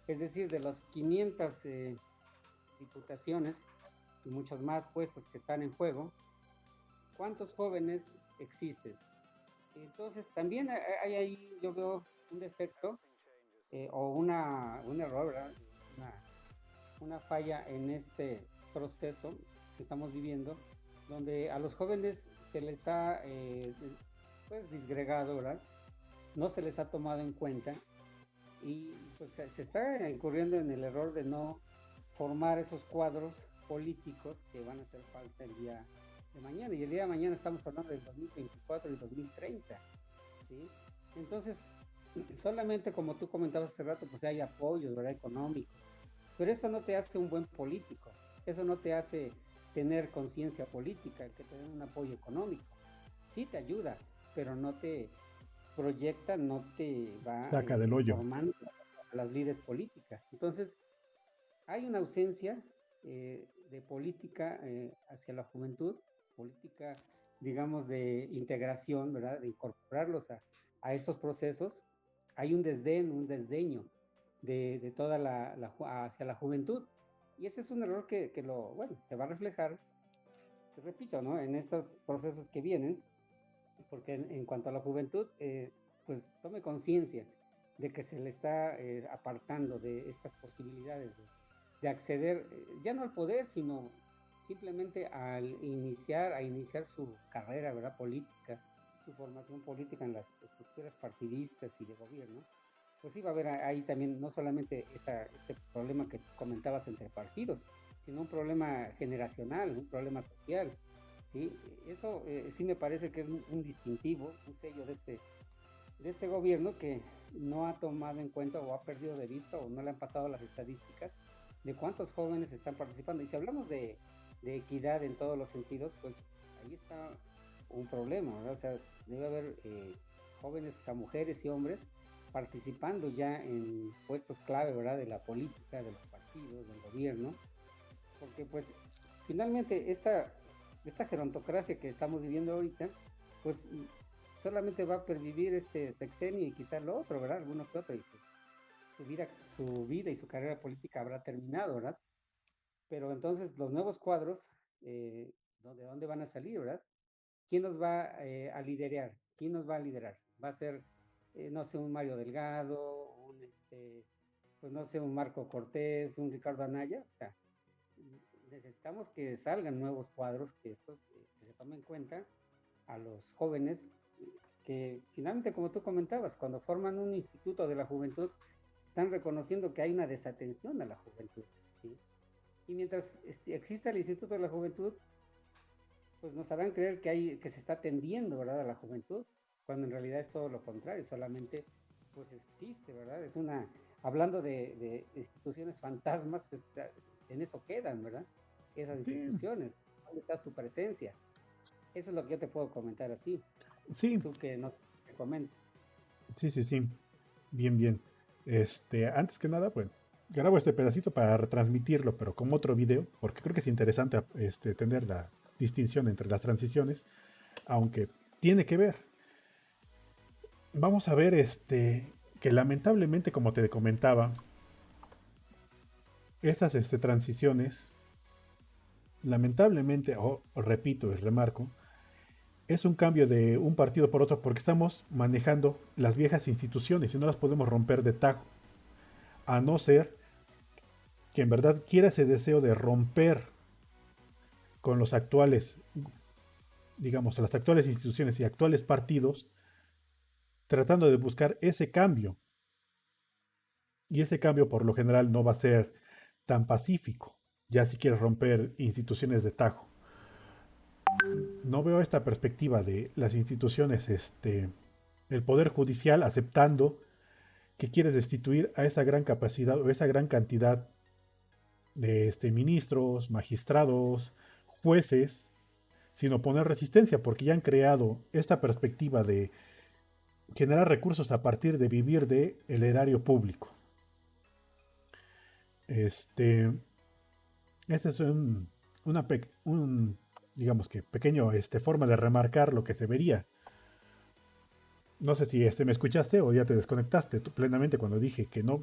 Es decir, de las 500 diputaciones y muchos más puestos que están en juego, ¿cuántos jóvenes existen? Entonces, también hay ahí, yo veo un defecto o un error, ¿verdad? Una, una falla en este proceso que estamos viviendo, donde a los jóvenes se les ha pues disgregado, ¿verdad? No se les ha tomado en cuenta y pues se está incurriendo en el error de no formar esos cuadros políticos que van a hacer falta el día de mañana. Y el día de mañana estamos hablando del 2024 y 2030, ¿sí? Entonces, solamente como tú comentabas hace rato, pues hay apoyos, ¿verdad? Económicos, pero eso no te hace un buen político, eso no te hace tener conciencia política, el que tener un apoyo económico. Sí te ayuda, pero no te proyecta, no te va Saca del hoyo. formando las líderes políticas. Entonces, hay una ausencia de política hacia la juventud, política, digamos, de integración, ¿verdad? De incorporarlos a estos procesos. Hay un desdén, un desdeño de toda hacia la juventud. Y ese es un error que bueno, se va a reflejar, te repito, ¿no? En estos procesos que vienen, porque en cuanto a la juventud, pues tome conciencia de que se le está apartando de estas posibilidades de acceder, ya no al poder, sino simplemente a iniciar su carrera, ¿verdad? Política, su formación política en las estructuras partidistas y de gobierno. Pues sí va a haber ahí también no solamente ese problema que comentabas entre partidos, sino un problema generacional, un problema social. ¿Sí? Eso sí me parece que es un distintivo, un sello de este gobierno que no ha tomado en cuenta o ha perdido de vista o no le han pasado las estadísticas de cuántos jóvenes están participando. Y si hablamos de equidad en todos los sentidos, pues ahí está un problema, ¿verdad? O sea, debe haber jóvenes, o sea, mujeres y hombres participando ya en puestos clave, ¿verdad? De la política, de los partidos, del gobierno, porque pues finalmente esta gerontocracia que estamos viviendo ahorita, pues solamente va a pervivir este sexenio y quizá lo otro, ¿verdad? Alguno que otro, y pues su vida y su carrera política habrá terminado, ¿verdad? Pero entonces los nuevos cuadros, ¿de dónde van a salir, verdad? ¿Quién nos va a liderar? ¿Quién nos va a liderar? ¿Va a ser, no sé, un Mario Delgado, pues no sé, un Marco Cortés, un Ricardo Anaya? O sea, necesitamos que salgan nuevos cuadros, que se tomen en cuenta a los jóvenes, que finalmente, como tú comentabas, cuando forman un instituto de la juventud, están reconociendo que hay una desatención a la juventud, ¿sí? Y mientras exista el Instituto de la Juventud, pues nos harán creer que se está atendiendo, ¿verdad?, a la juventud, cuando en realidad es todo lo contrario, solamente pues existe, ¿verdad? Hablando de instituciones fantasmas, pues en eso quedan, ¿verdad? Esas Sí, instituciones, ¿dónde está su presencia? Eso es lo que yo te puedo comentar a ti, sí, tú que no te comentes. sí, sí, sí. Bien, bien. Antes que nada, bueno, grabo este pedacito para retransmitirlo, pero como otro video, porque creo que es interesante tener la distinción entre las transiciones, aunque tiene que ver. Vamos a ver que lamentablemente, como te comentaba, estas transiciones, lamentablemente, repito y remarco, es un cambio de un partido por otro porque estamos manejando las viejas instituciones y no las podemos romper de tajo, a no ser que en verdad quiera ese deseo de romper con los actuales, digamos, las actuales instituciones y actuales partidos, tratando de buscar ese cambio. Y ese cambio por lo general no va a ser tan pacífico, ya si quieres romper instituciones de tajo. No veo esta perspectiva de las instituciones, el Poder Judicial aceptando que quieres destituir a esa gran capacidad o esa gran cantidad de ministros, magistrados, jueces, sino poner resistencia, porque ya han creado esta perspectiva de generar recursos a partir de vivir del erario público. Este, este es digamos que pequeño forma de remarcar lo que se vería. No sé si me escuchaste o ya te desconectaste tú plenamente cuando dije que no.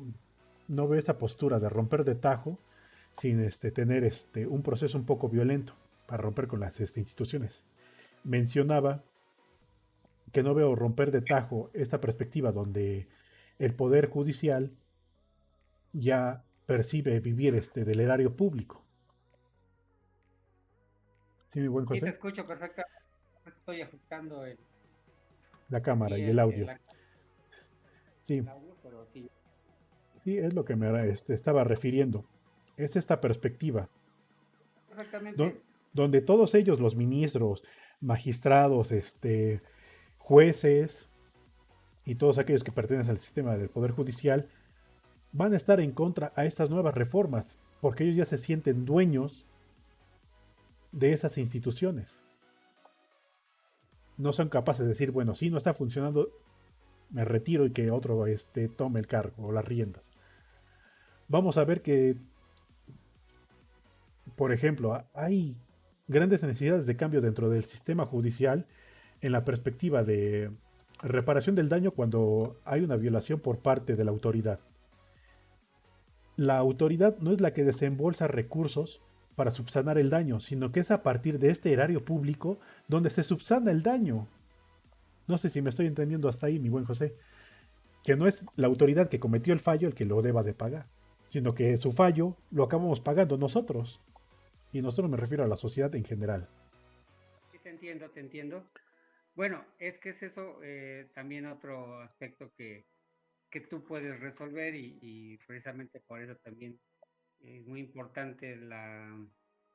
no veo esa postura de romper de tajo sin tener un proceso un poco violento para romper con las instituciones. Mencionaba que no veo romper de tajo esta perspectiva donde el poder judicial ya percibe vivir del erario público. ¿Sí, mi buen Sí, te José? escucho perfectamente. Estoy ajustando La cámara aquí y el audio. Sí, el audio, pero sí, sí, es lo que me listo. estaba refiriendo. Es esta perspectiva, do- Perfectamente. donde todos ellos, los ministros, magistrados, jueces y todos aquellos que pertenecen al sistema del Poder Judicial, van a estar en contra a estas nuevas reformas, porque ellos ya se sienten dueños de esas instituciones. No son capaces de decir, bueno, si no está funcionando, me retiro y que otro tome el cargo o las riendas. Vamos a ver que, por ejemplo, hay grandes necesidades de cambio dentro del sistema judicial en la perspectiva de reparación del daño cuando hay una violación por parte de la autoridad. La autoridad no es la que desembolsa recursos para subsanar el daño, sino que es a partir de este erario público donde se subsana el daño. No sé si me estoy entendiendo hasta ahí, mi buen José. Que no es la autoridad que cometió el fallo el que lo deba de pagar, sino que su fallo lo acabamos pagando nosotros. Y nosotros me refiero a la sociedad en general. Sí, te entiendo, te entiendo. Bueno, es que es eso también otro aspecto que tú puedes resolver y precisamente por eso también es muy importante la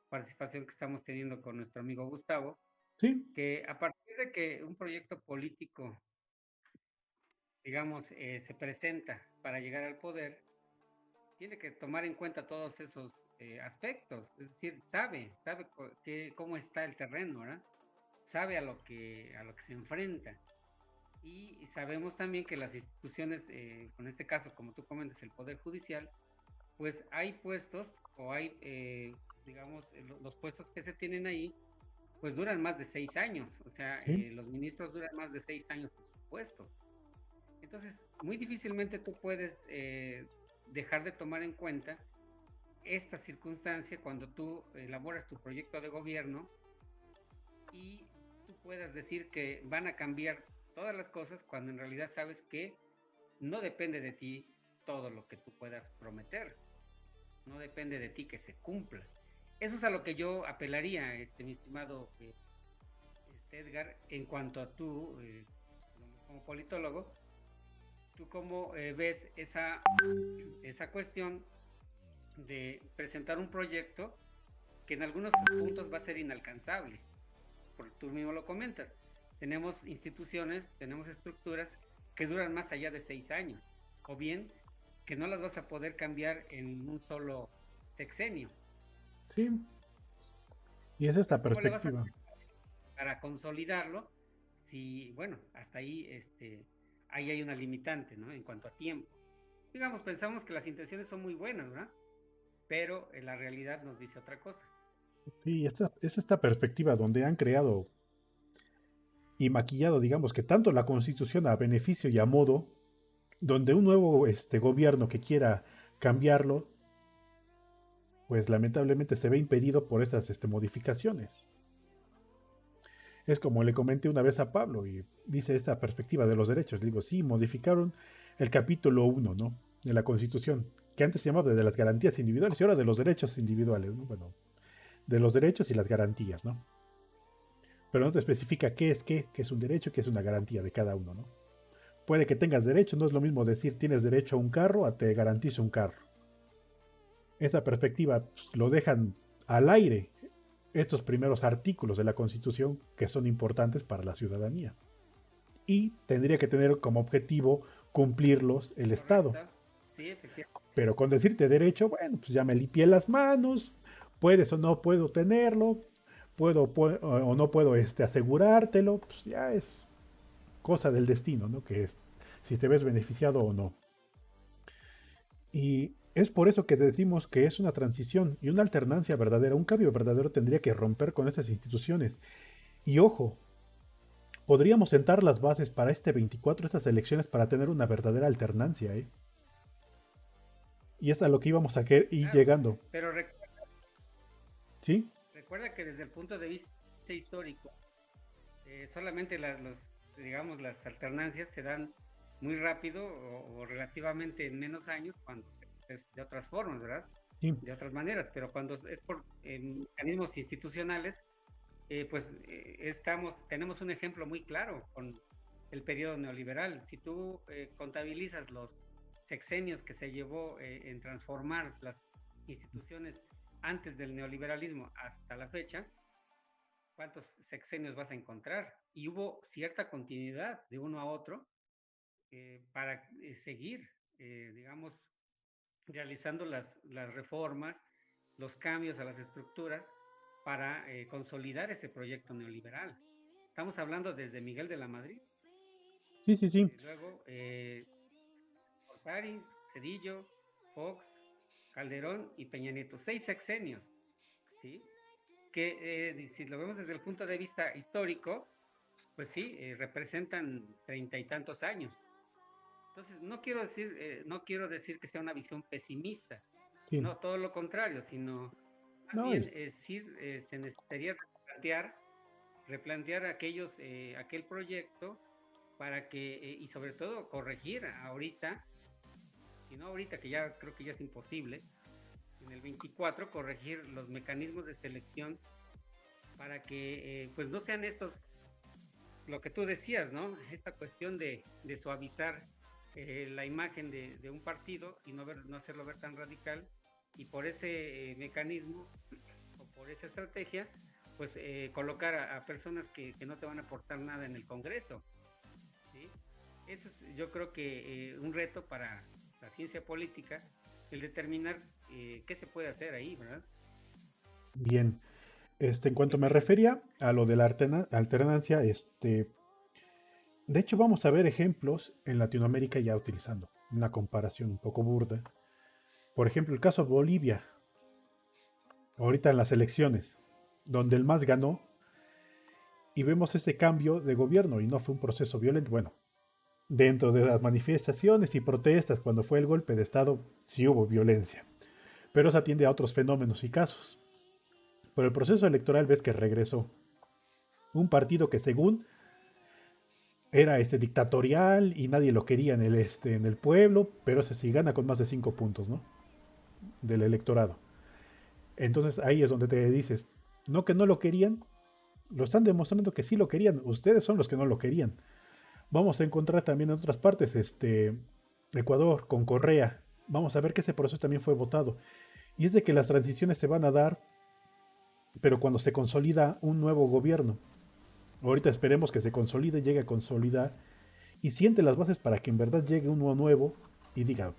participación que estamos teniendo con nuestro amigo Gustavo, Sí, que a partir de que un proyecto político, digamos, se presenta para llegar al poder, tiene que tomar en cuenta todos esos aspectos, es decir, sabe cómo está el terreno, ¿verdad? Sabe a lo que se enfrenta. Y sabemos también que las instituciones, con este caso, como tú comentas, el Poder Judicial, pues hay puestos o hay, digamos, los puestos que se tienen ahí, pues duran más de 6 años. O sea, sí, los ministros duran más de 6 años en su puesto. Entonces, muy difícilmente tú puedes dejar de tomar en cuenta esta circunstancia cuando tú elaboras tu proyecto de gobierno y tú puedas decir que van a cambiar todas las cosas cuando en realidad sabes que no depende de ti todo lo que tú puedas prometer, no depende de ti que se cumpla. Eso es a lo que yo apelaría, mi estimado Edgar, en cuanto a tú, como politólogo, tú cómo ves esa cuestión de presentar un proyecto que en algunos puntos va a ser inalcanzable, porque tú mismo lo comentas. Tenemos instituciones, tenemos estructuras que duran más allá de 6 años, o bien que no las vas a poder cambiar en un solo sexenio. sí. Y es esta Entonces, ¿cómo le vas a perspectiva. hacer para consolidarlo? Si, bueno, hasta ahí, ahí hay una limitante, ¿no? En cuanto a tiempo. Digamos, pensamos que las intenciones son muy buenas, ¿verdad? Pero la realidad nos dice otra cosa. Sí, es esta perspectiva donde han creado y maquillado, digamos, que tanto la constitución a beneficio y a modo, donde un nuevo gobierno que quiera cambiarlo, pues lamentablemente se ve impedido por estas modificaciones. Es como le comenté una vez a Pablo y dice esta perspectiva de los derechos. Le digo, sí, modificaron el capítulo 1, ¿no? De la Constitución, que antes se llamaba de las garantías individuales y ahora de los derechos individuales, ¿no? Bueno, de los derechos y las garantías, ¿no? Pero no te especifica qué es un derecho, qué es una garantía de cada uno, ¿no? Puede que tengas derecho, no es lo mismo decir tienes derecho a un carro a te garantizo un carro. Esa perspectiva pues, lo dejan al aire estos primeros artículos de la Constitución que son importantes para la ciudadanía. Y tendría que tener como objetivo cumplirlos el Estado. Correcto. Sí, efectivamente. Pero con decirte derecho, bueno, pues ya me limpié las manos, puedes o no puedo tenerlo, puedo o no puedo asegurártelo, pues ya es cosa del destino, ¿no? Que es si te ves beneficiado o no. Y es por eso que decimos que es una transición y una alternancia verdadera, un cambio verdadero tendría que romper con esas instituciones. Y ojo, podríamos sentar las bases para este 24, estas elecciones, para tener una verdadera alternancia, ¿eh? Y es a lo que íbamos a ir claro. llegando. Pero ¿Sí? recuerda que desde el punto de vista histórico, solamente digamos, las alternancias se dan muy rápido o relativamente en menos años cuando es de otras formas, ¿verdad? Sí. De otras maneras, pero cuando es por mecanismos institucionales, tenemos un ejemplo muy claro con el periodo neoliberal. Si tú contabilizas los sexenios que se llevó en transformar las instituciones antes del neoliberalismo hasta la fecha, ¿cuántos sexenios vas a encontrar? Y hubo cierta continuidad de uno a otro para seguir, digamos, realizando las reformas, los cambios a las estructuras para consolidar ese proyecto neoliberal. Estamos hablando desde Miguel de la Madrid, Sí, sí, sí. luego Portari, Cedillo, Fox, Calderón y Peña Nieto. 6 sexenios, ¿sí? Que si lo vemos desde el punto de vista histórico, pues sí, representan 30 y tantos años. Entonces, no quiero decir que sea una visión pesimista, Sí. no, todo lo contrario, sino más No, bien sí se necesitaría replantear aquel proyecto para que, y sobre todo corregir ahorita, si no ahorita, que ya creo que ya es imposible, en el 24 corregir los mecanismos de selección para que pues no sean estos, lo que tú decías, ¿no? Esta cuestión de suavizar la imagen de un partido y no hacerlo ver tan radical, y por ese mecanismo o por esa estrategia, pues colocar a personas que no te van a aportar nada en el Congreso, ¿sí? Eso es, yo creo que un reto para la ciencia política, el determinar qué se puede hacer ahí, ¿verdad? bien. En cuanto me refería a lo de la alternancia, de hecho vamos a ver ejemplos en Latinoamérica ya utilizando una comparación un poco burda. Por ejemplo, el caso de Bolivia, ahorita en las elecciones, donde el MAS ganó y vemos este cambio de gobierno y no fue un proceso violento. Bueno, dentro de las manifestaciones y protestas cuando fue el golpe de Estado, sí hubo violencia, pero se atiende a otros fenómenos y casos. Pero el proceso electoral ves que regresó un partido que según era dictatorial y nadie lo quería en el pueblo, pero ese sí gana con más de 5 puntos, ¿no? Del electorado. Entonces ahí es donde te dices, no que no lo querían, lo están demostrando que sí lo querían, ustedes son los que no lo querían. Vamos a encontrar también en otras partes, Ecuador con Correa, vamos a ver que ese proceso también fue votado. Y es de que las transiciones se van a dar, pero cuando se consolida un nuevo gobierno. Ahorita esperemos que se consolide, llegue a consolidar y siente las bases para que en verdad llegue uno nuevo y diga,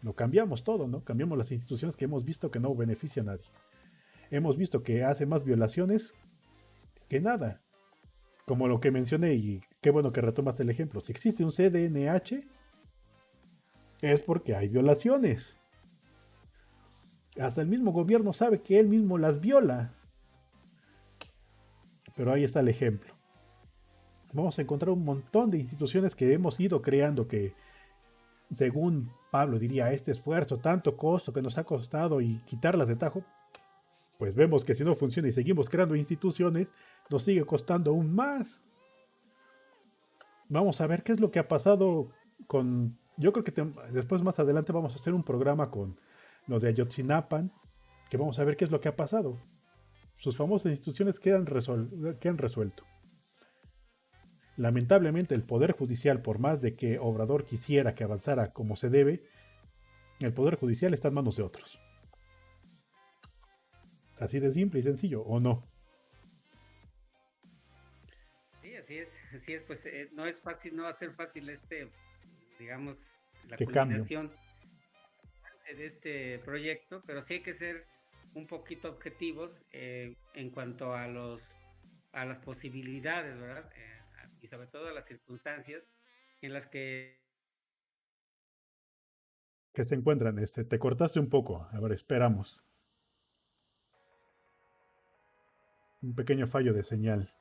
lo cambiamos todo, ¿no? Cambiamos las instituciones que hemos visto que no beneficia a nadie. Hemos visto que hace más violaciones que nada. Como lo que mencioné, y qué bueno que retomas el ejemplo. Si existe un CDNH, es porque hay violaciones. Hasta el mismo gobierno sabe que él mismo las viola. Pero ahí está el ejemplo. Vamos a encontrar un montón de instituciones que hemos ido creando que, según Pablo diría, este esfuerzo, tanto costo que nos ha costado y quitarlas de tajo, pues vemos que si no funciona y seguimos creando instituciones, nos sigue costando aún más. Vamos a ver qué es lo que ha pasado con... Yo creo que después más adelante vamos a hacer un programa con lo de Ayotzinapan, que vamos a ver qué es lo que ha pasado. Sus famosas instituciones quedan resuelto. Lamentablemente el Poder Judicial, por más de que Obrador quisiera que avanzara como se debe, el Poder Judicial está en manos de otros. Así de simple y sencillo, ¿o no? Sí, así es, pues no es fácil, no va a ser fácil digamos, la Que cambio. culminación de este proyecto, pero sí hay que ser un poquito objetivos en cuanto a las posibilidades, ¿verdad? Y sobre todo a las circunstancias en las que... Que se encuentran, te cortaste un poco. A ver, esperamos. Un pequeño fallo de señal.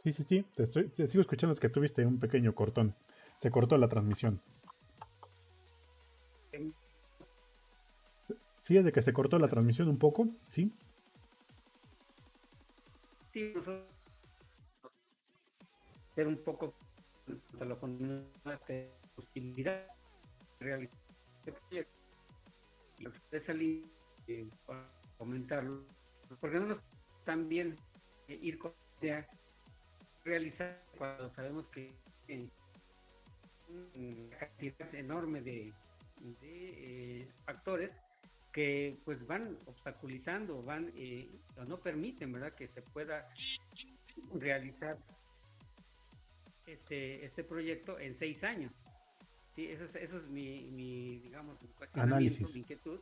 Sí, sí, sí, te sigo escuchando, es que tuviste un pequeño cortón. Se cortó la transmisión. Em, Sí, es de que se cortó la transmisión un poco, sí. Sí, nosotros ser un poco de lo con posibilidad de realizar este proyecto y de salir para comentarlo, porque no nos también ir con idea realizar cuando sabemos que una cantidad enorme de factores que pues van obstaculizando, van o no permiten, ¿verdad?, que se pueda realizar este proyecto en 6 años. Sí, eso es digamos, mi cuestionamiento, Análisis. mi inquietud,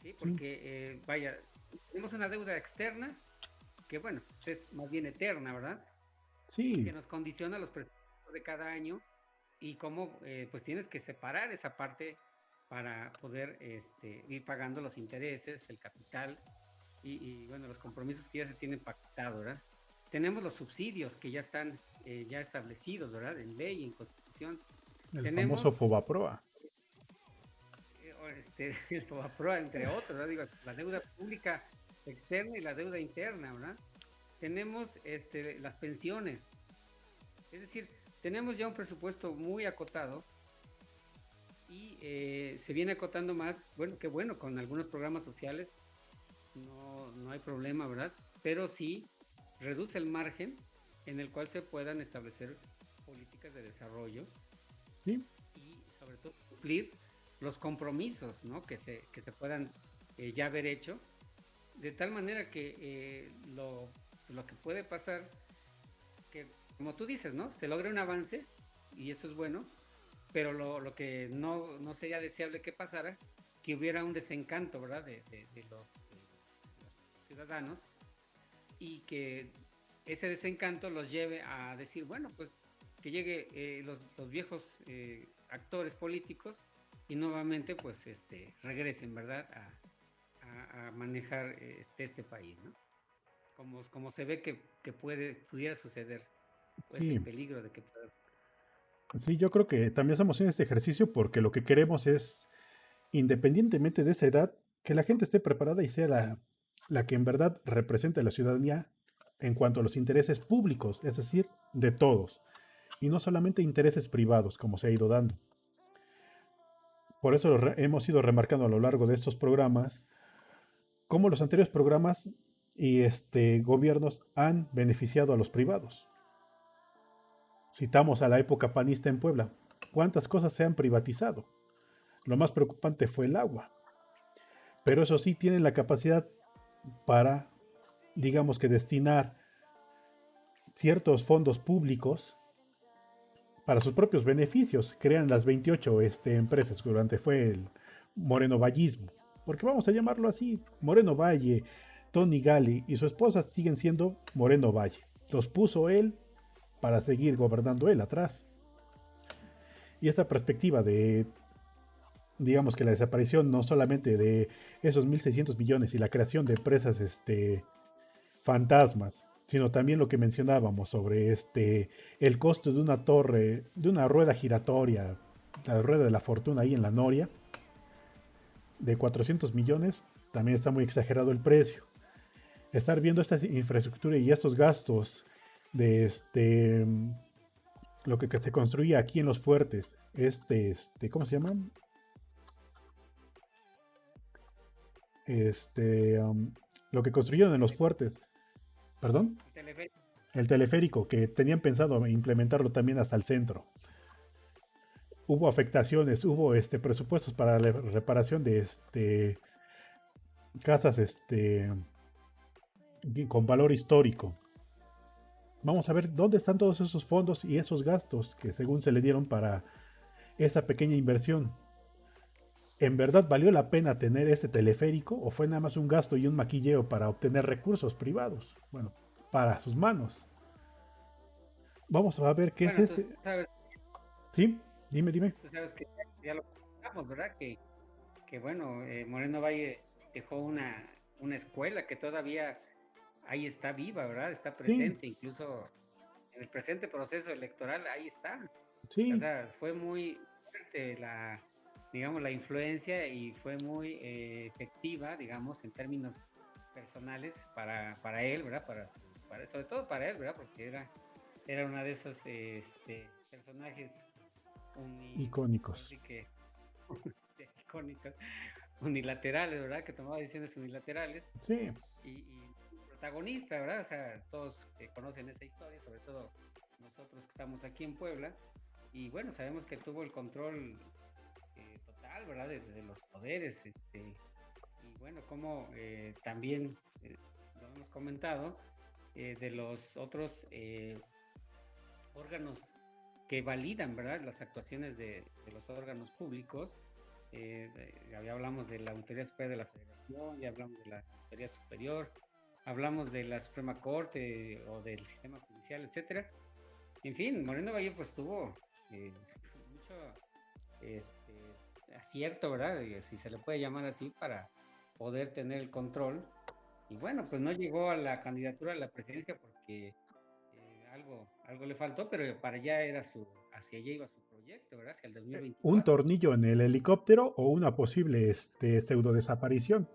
¿sí? Sí, Porque, vaya, tenemos una deuda externa que, bueno, pues es más bien eterna, ¿verdad? sí, Que nos condiciona los presupuestos de cada año y cómo, pues tienes que separar esa parte para poder ir pagando los intereses, el capital bueno, los compromisos que ya se tienen pactado, ¿verdad? Tenemos los subsidios que ya están ya establecidos, ¿verdad? En ley, en constitución. el famoso Tenemos Fobaproa. el FOBAPROA, entre otros, ¿verdad? Digo, la deuda pública externa y la deuda interna, ¿verdad? Tenemos las pensiones, es decir, tenemos ya un presupuesto muy acotado y se viene acotando más, bueno, qué bueno, con algunos programas sociales no hay problema, ¿verdad? Pero sí reduce el margen en el cual se puedan establecer políticas de desarrollo Sí, y sobre todo cumplir los compromisos, ¿no?, que se puedan ya haber hecho, de tal manera que lo que puede pasar, que como tú dices, ¿no?, se logre un avance y eso es bueno, pero lo que no sería deseable que pasara, que hubiera un desencanto, ¿verdad?, de los ciudadanos y que ese desencanto los lleve a decir, bueno, pues que llegue los viejos actores políticos y nuevamente pues regresen, ¿verdad?, a manejar este país, ¿no? Como se ve que pudiera suceder, o es el sí, peligro de que pueda. sí, yo creo que también estamos en este ejercicio porque lo que queremos es, independientemente de esa edad, que la gente esté preparada y sea la que en verdad represente a la ciudadanía en cuanto a los intereses públicos, es decir, de todos, y no solamente intereses privados como se ha ido dando. Por eso hemos ido remarcando a lo largo de estos programas cómo los anteriores programas y gobiernos han beneficiado a los privados. Citamos a la época panista en Puebla. ¿Cuántas cosas se han privatizado? Lo más preocupante fue el agua. Pero eso sí, tienen la capacidad para, digamos que, destinar ciertos fondos públicos para sus propios beneficios. Crean las 28 empresas durante fue el Moreno Vallismo. Porque vamos a llamarlo así, Moreno Valle, Tony Gali y su esposa siguen siendo Moreno Valle. Los puso él para seguir gobernando él atrás. Y esta perspectiva de, digamos que la desaparición no solamente de esos 1.600 millones y la creación de empresas fantasmas, sino también lo que mencionábamos sobre el costo de una torre, de una rueda giratoria, la rueda de la fortuna ahí en la Noria, de 400 millones, también está muy exagerado el precio. Estar viendo esta infraestructura y estos gastos de lo que se construía aquí en los fuertes, ¿cómo se llama? Este, um, lo que construyeron en los fuertes, perdón, El teleférico. el teleférico, que tenían pensado implementarlo también hasta el centro. Hubo afectaciones, hubo presupuestos para la reparación de casas con valor histórico. Vamos a ver dónde están todos esos fondos y esos gastos que según se le dieron para esa pequeña inversión. ¿En verdad valió la pena tener ese teleférico o fue nada más un gasto y un maquilleo para obtener recursos privados? Bueno, para sus manos. Vamos a ver qué es Bueno, ese. ¿Sí? Dime, dime. tú sabes que ya lo comentamos, ¿verdad? Que bueno, Moreno Valle dejó una escuela que todavía ahí está viva, ¿verdad? Está Sí, presente, incluso en el presente proceso electoral, ahí está. O sí, sea, fue muy fuerte digamos, la influencia y fue muy efectiva, digamos, en términos personales para él, ¿verdad? Sobre todo para él, ¿verdad? Porque era una de esos personajes ahora icónicos. sí que sí, icónicos, unilaterales, ¿verdad? Que tomaba decisiones unilaterales Sí, y protagonista, ¿verdad? O sea, todos conocen esa historia, sobre todo nosotros que estamos aquí en Puebla. Y bueno, sabemos que tuvo el control total, ¿verdad? De los poderes, y bueno, como también lo hemos comentado, de los otros órganos que validan, ¿verdad? Las actuaciones de los órganos públicos. Ya hablamos de la Auditoría Superior de la Federación, ya hablamos de la Auditoría Superior, hablamos de la Suprema Corte o del sistema judicial, etcétera. En fin, Moreno Valle pues tuvo mucho acierto, ¿verdad? Si se le puede llamar así, para poder tener el control. Y bueno, pues no llegó a la candidatura a la presidencia porque algo le faltó, pero para allá hacia allá iba su proyecto, ¿verdad? Hacia el un 2024. tornillo en el helicóptero o una posible pseudo desaparición.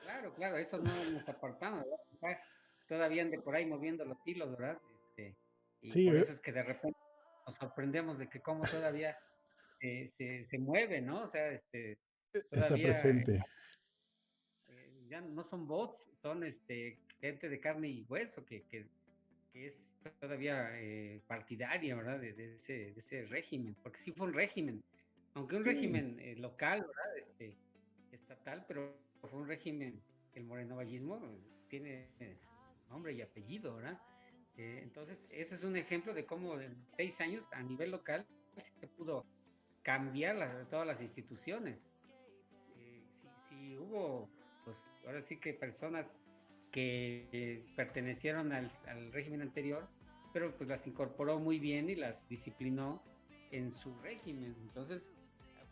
Claro, claro, eso no nos apartamos, ¿verdad? Todavía ande por ahí moviendo los hilos, ¿verdad? Y Sí, por eso es que de repente nos sorprendemos de que cómo todavía se mueve, ¿no? O sea, está todavía presente. ya no son bots, son gente de carne y hueso que es todavía partidaria, ¿verdad? De ese régimen, porque sí fue un régimen, aunque un Sí, régimen local, ¿verdad? Estatal, pero fue un régimen, el morenovallismo tiene nombre y apellido, ¿verdad? Entonces, ese es un ejemplo de cómo en 6 años a nivel local sí se pudo cambiar todas las instituciones. Si hubo, pues ahora sí que personas que pertenecieron al régimen anterior, pero pues las incorporó muy bien y las disciplinó en su régimen. Entonces,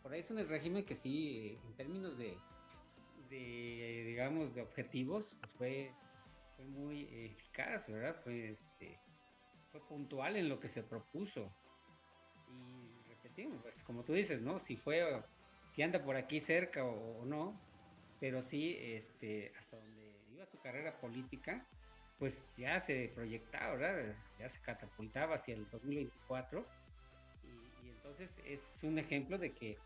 por ahí es un régimen que sí, en términos digamos, de objetivos, pues fue muy eficaz, ¿verdad? Fue puntual en lo que se propuso. Y repetimos, pues como tú dices, ¿no? Si anda por aquí cerca o no, pero sí, hasta donde iba su carrera política, pues ya se proyectaba, ¿verdad? Ya se catapultaba hacia el 2024 y entonces es un ejemplo de que,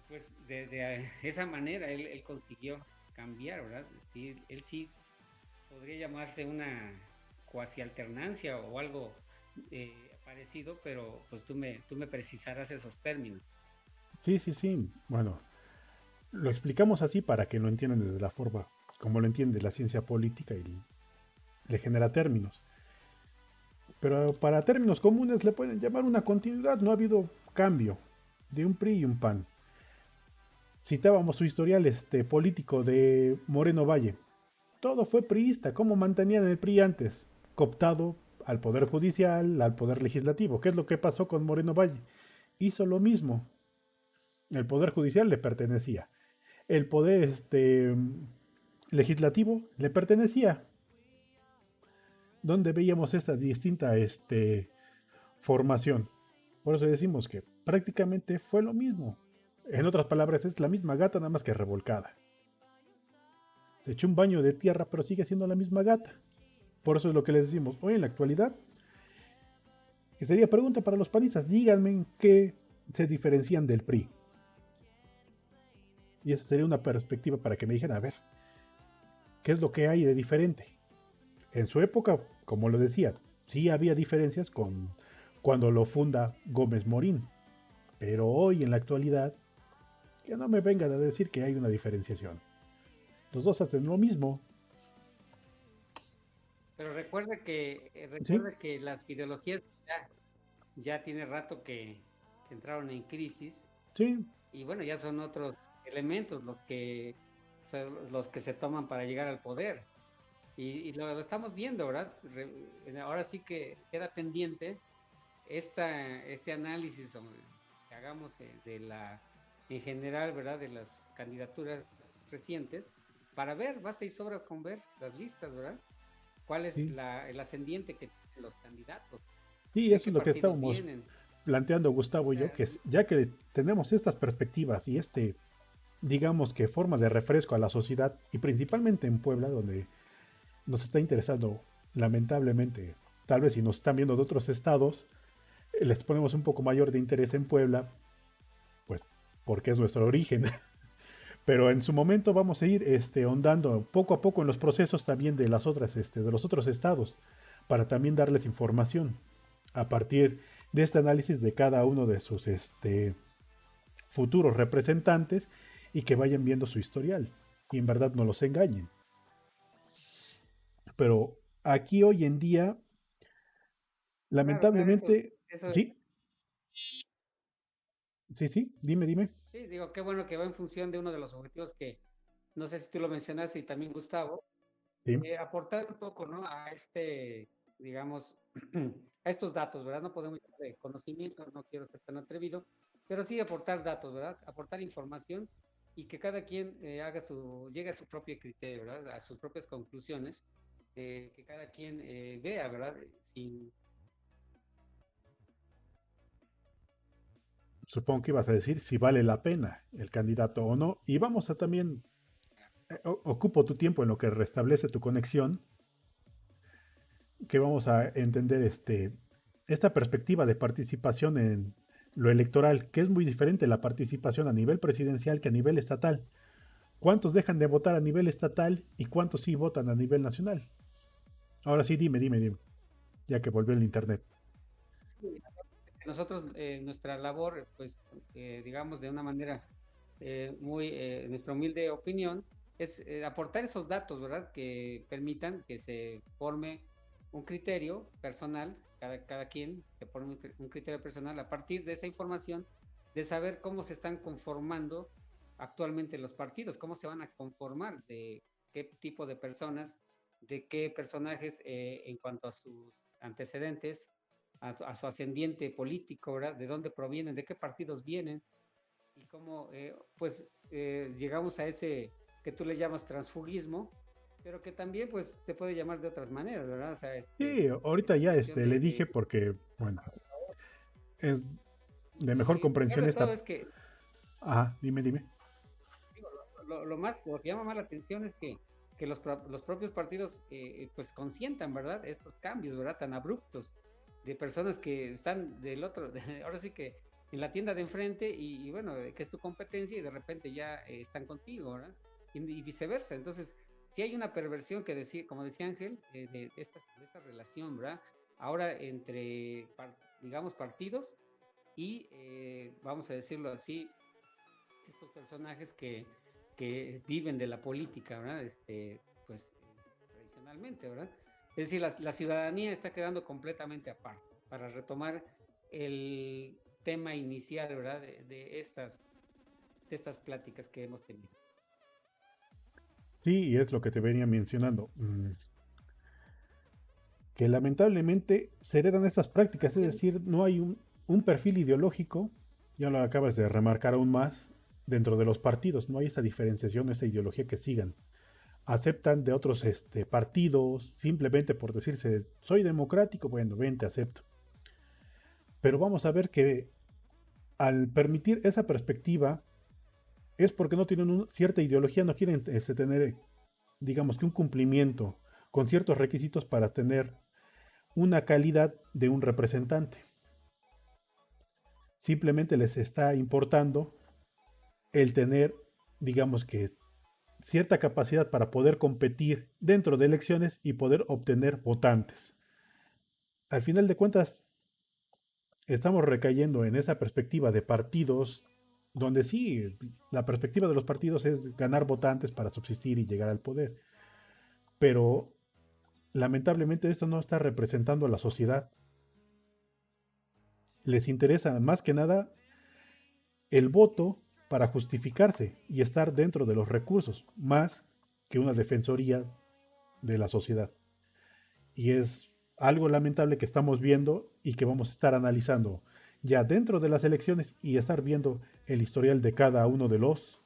pues, de esa manera él consiguió cambiar, ¿verdad? Sí, él sí podría llamarse una cuasi alternancia o algo parecido, pero pues tú me precisarás esos términos. sí, sí, sí. Bueno, lo explicamos así para que lo entiendan desde la forma como lo entiende la ciencia política y le genera términos. Pero para términos comunes le pueden llamar una continuidad. No ha habido cambio de un PRI y un PAN. Citábamos su historial político de Moreno Valle. Todo fue priista. ¿Cómo mantenían el PRI antes? Cooptado al Poder Judicial, al Poder Legislativo. ¿Qué es lo que pasó con Moreno Valle? Hizo lo mismo. El Poder Judicial le pertenecía. El Poder Legislativo le pertenecía. Donde veíamos esta distinta formación. Por eso decimos que prácticamente fue lo mismo. En otras palabras, es la misma gata, nada más que revolcada. Se echó un baño de tierra, pero sigue siendo la misma gata. Por eso es lo que les decimos hoy en la actualidad, que sería pregunta para los panistas, díganme en qué se diferencian del PRI. Y esa sería una perspectiva para que me dijeran, a ver, ¿qué es lo que hay de diferente? En su época, como lo decía, sí había diferencias con cuando lo funda Gómez Morín, pero hoy en la actualidad, que no me vengan a decir que hay una diferenciación. Los dos hacen lo mismo, Pero ¿sí? recuerda que las ideologías ya tiene rato que entraron en crisis Sí, y bueno, ya son otros elementos los que se toman para llegar al poder. Y lo estamos viendo, ¿verdad? Ahora sí que queda pendiente este análisis que hagamos en general, ¿verdad? De las candidaturas recientes para ver, basta y sobra con ver las listas, ¿verdad? ¿Cuál es Sí, el ascendiente que tienen los candidatos? sí, ¿De eso qué es lo que partidos estábamos vienen? planteando O Gustavo y yo, sea, que ya que tenemos estas perspectivas y digamos que forma de refresco a la sociedad, y principalmente en Puebla, donde nos está interesando, lamentablemente, tal vez si nos están viendo de otros estados, les ponemos un poco mayor de interés en Puebla, pues porque es nuestro origen. Pero en su momento vamos a ir ahondando poco a poco en los procesos también de las otras, de los otros estados, para también darles información a partir de este análisis de cada uno de sus futuros representantes y que vayan viendo su historial y en verdad no los engañen. Pero aquí hoy en día, claro, claro, lamentablemente, eso, sí, sí, sí, dime, dime. sí, digo, qué bueno que va en función de uno de los objetivos que, no sé si tú lo mencionaste y también Gustavo, Sí, aportar un poco, ¿no? A digamos, a estos datos, ¿verdad? No podemos llamar de conocimiento, no quiero ser tan atrevido, pero sí aportar datos, ¿verdad? Aportar información y que cada quien llegue a su propio criterio, ¿verdad? A sus propias conclusiones, que cada quien vea, ¿verdad? Sin, supongo que ibas a decir si vale la pena el candidato o no. Y vamos a también, ocupo tu tiempo en lo que restablece tu conexión, que vamos a entender esta perspectiva de participación en lo electoral, que es muy diferente la participación a nivel presidencial que a nivel estatal. ¿Cuántos dejan de votar a nivel estatal y cuántos sí votan a nivel nacional? Ahora sí, dime, ya que volvió el internet. sí, nosotros, nuestra labor, pues, digamos, de una manera nuestra humilde opinión, es aportar esos datos, ¿verdad? Que permitan que se forme un criterio personal, cada quien se forme un criterio personal a partir de esa información, de saber cómo se están conformando actualmente los partidos, cómo se van a conformar, de qué tipo de personas, de qué personajes en cuanto a sus antecedentes, a su ascendiente político, ¿verdad? De dónde provienen, de qué partidos vienen y cómo, pues, llegamos a ese que tú le llamas transfugismo, pero que también, pues, se puede llamar de otras maneras, ¿verdad? O sea, Sí, ahorita esta ya cuestión le dije porque, bueno, es de mejor y lo peor comprensión de todo esta. es que, Ajá, dime. digo, lo que llama más la atención es que los propios partidos, pues, consientan, ¿verdad? Estos cambios, ¿verdad? Tan abruptos de personas que están del otro, ahora sí que en la tienda de enfrente y bueno, que es tu competencia y de repente ya están contigo, ¿verdad? Y viceversa. Entonces, si hay una perversión que decía, como decía Ángel, de esta relación, ¿verdad? Ahora entre, digamos, partidos y, vamos a decirlo así, estos personajes que viven de la política, ¿verdad? Pues tradicionalmente, ¿verdad? Es decir, la ciudadanía está quedando completamente aparte. Para retomar el tema inicial, ¿verdad? De estas pláticas que hemos tenido. Sí, y es lo que te venía mencionando. Que lamentablemente se heredan estas prácticas, es Sí, decir, no hay un perfil ideológico, ya lo acabas de remarcar aún más, dentro de los partidos, no hay esa diferenciación, esa ideología que sigan. Aceptan de otros partidos, simplemente por decirse, soy democrático, bueno, ven, te acepto. Pero vamos a ver que al permitir esa perspectiva, es porque no tienen cierta ideología, no quieren tener, digamos que un cumplimiento con ciertos requisitos para tener una calidad de un representante. Simplemente les está importando el tener, digamos que, cierta capacidad para poder competir dentro de elecciones y poder obtener votantes. Al final de cuentas, estamos recayendo en esa perspectiva de partidos, donde sí, la perspectiva de los partidos es ganar votantes para subsistir y llegar al poder. Pero lamentablemente esto no está representando a la sociedad. Les interesa más que nada el voto para justificarse y estar dentro de los recursos, más que una defensoría de la sociedad. Y es algo lamentable que estamos viendo y que vamos a estar analizando ya dentro de las elecciones y estar viendo el historial de cada uno de los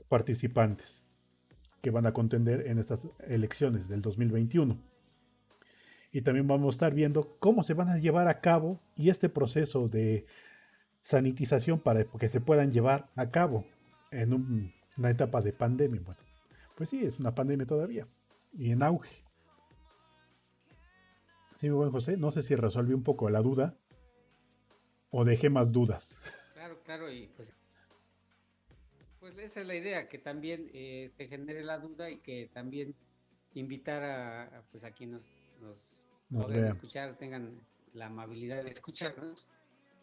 participantes. que van a contender en estas elecciones del 2021. Y también vamos a estar viendo cómo se van a llevar a cabo y este proceso de sanitización para que se puedan llevar a cabo en una etapa de pandemia. Bueno, pues sí, es una pandemia todavía y en auge. Sí, mi buen José, no sé si resolví un poco la duda o dejé más dudas. Claro, claro, y pues esa es la idea, que también se genere la duda y que también invitar pues a quienes nos Nos logren vean. escuchar, tengan la amabilidad de escucharnos,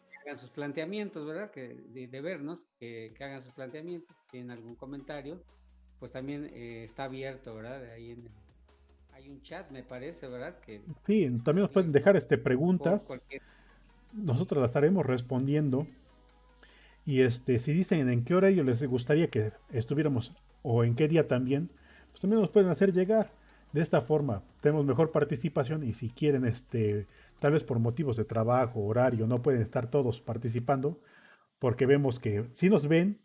que hagan sus planteamientos, ¿verdad? Que de vernos, que hagan sus planteamientos, si tienen algún comentario, pues también está abierto, ¿verdad? Hay un chat, me parece, ¿verdad? Que Sí, está también nos pueden dejar abierto por preguntas. cualquier... Nosotros las estaremos respondiendo. Y si dicen en qué horario les gustaría que estuviéramos o en qué día también, pues también nos pueden hacer llegar. De esta forma tenemos mejor participación y si quieren, tal vez por motivos de trabajo, horario, no pueden estar todos participando, porque vemos que sí nos ven,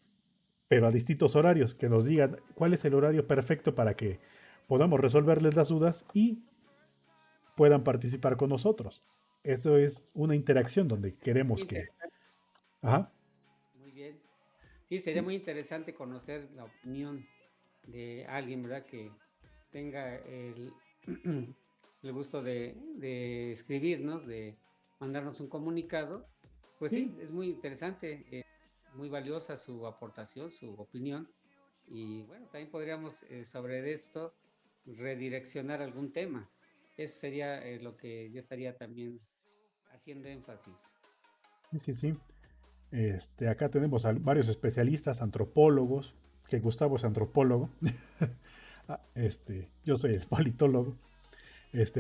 pero a distintos horarios, que nos digan cuál es el horario perfecto para que podamos resolverles las dudas y puedan participar con nosotros. Eso es una interacción donde queremos que... Ajá. Muy bien. Sí, sería muy interesante conocer la opinión de alguien, ¿verdad? Que tenga el gusto de escribirnos, de mandarnos un comunicado. Pues Sí, sí, es muy interesante, muy valiosa su aportación, su opinión. Y bueno, también podríamos sobre esto redireccionar algún tema. Eso sería lo que yo estaría también haciendo énfasis. sí, sí, sí. Acá tenemos a varios especialistas, antropólogos, que Gustavo es antropólogo. Yo soy el politólogo.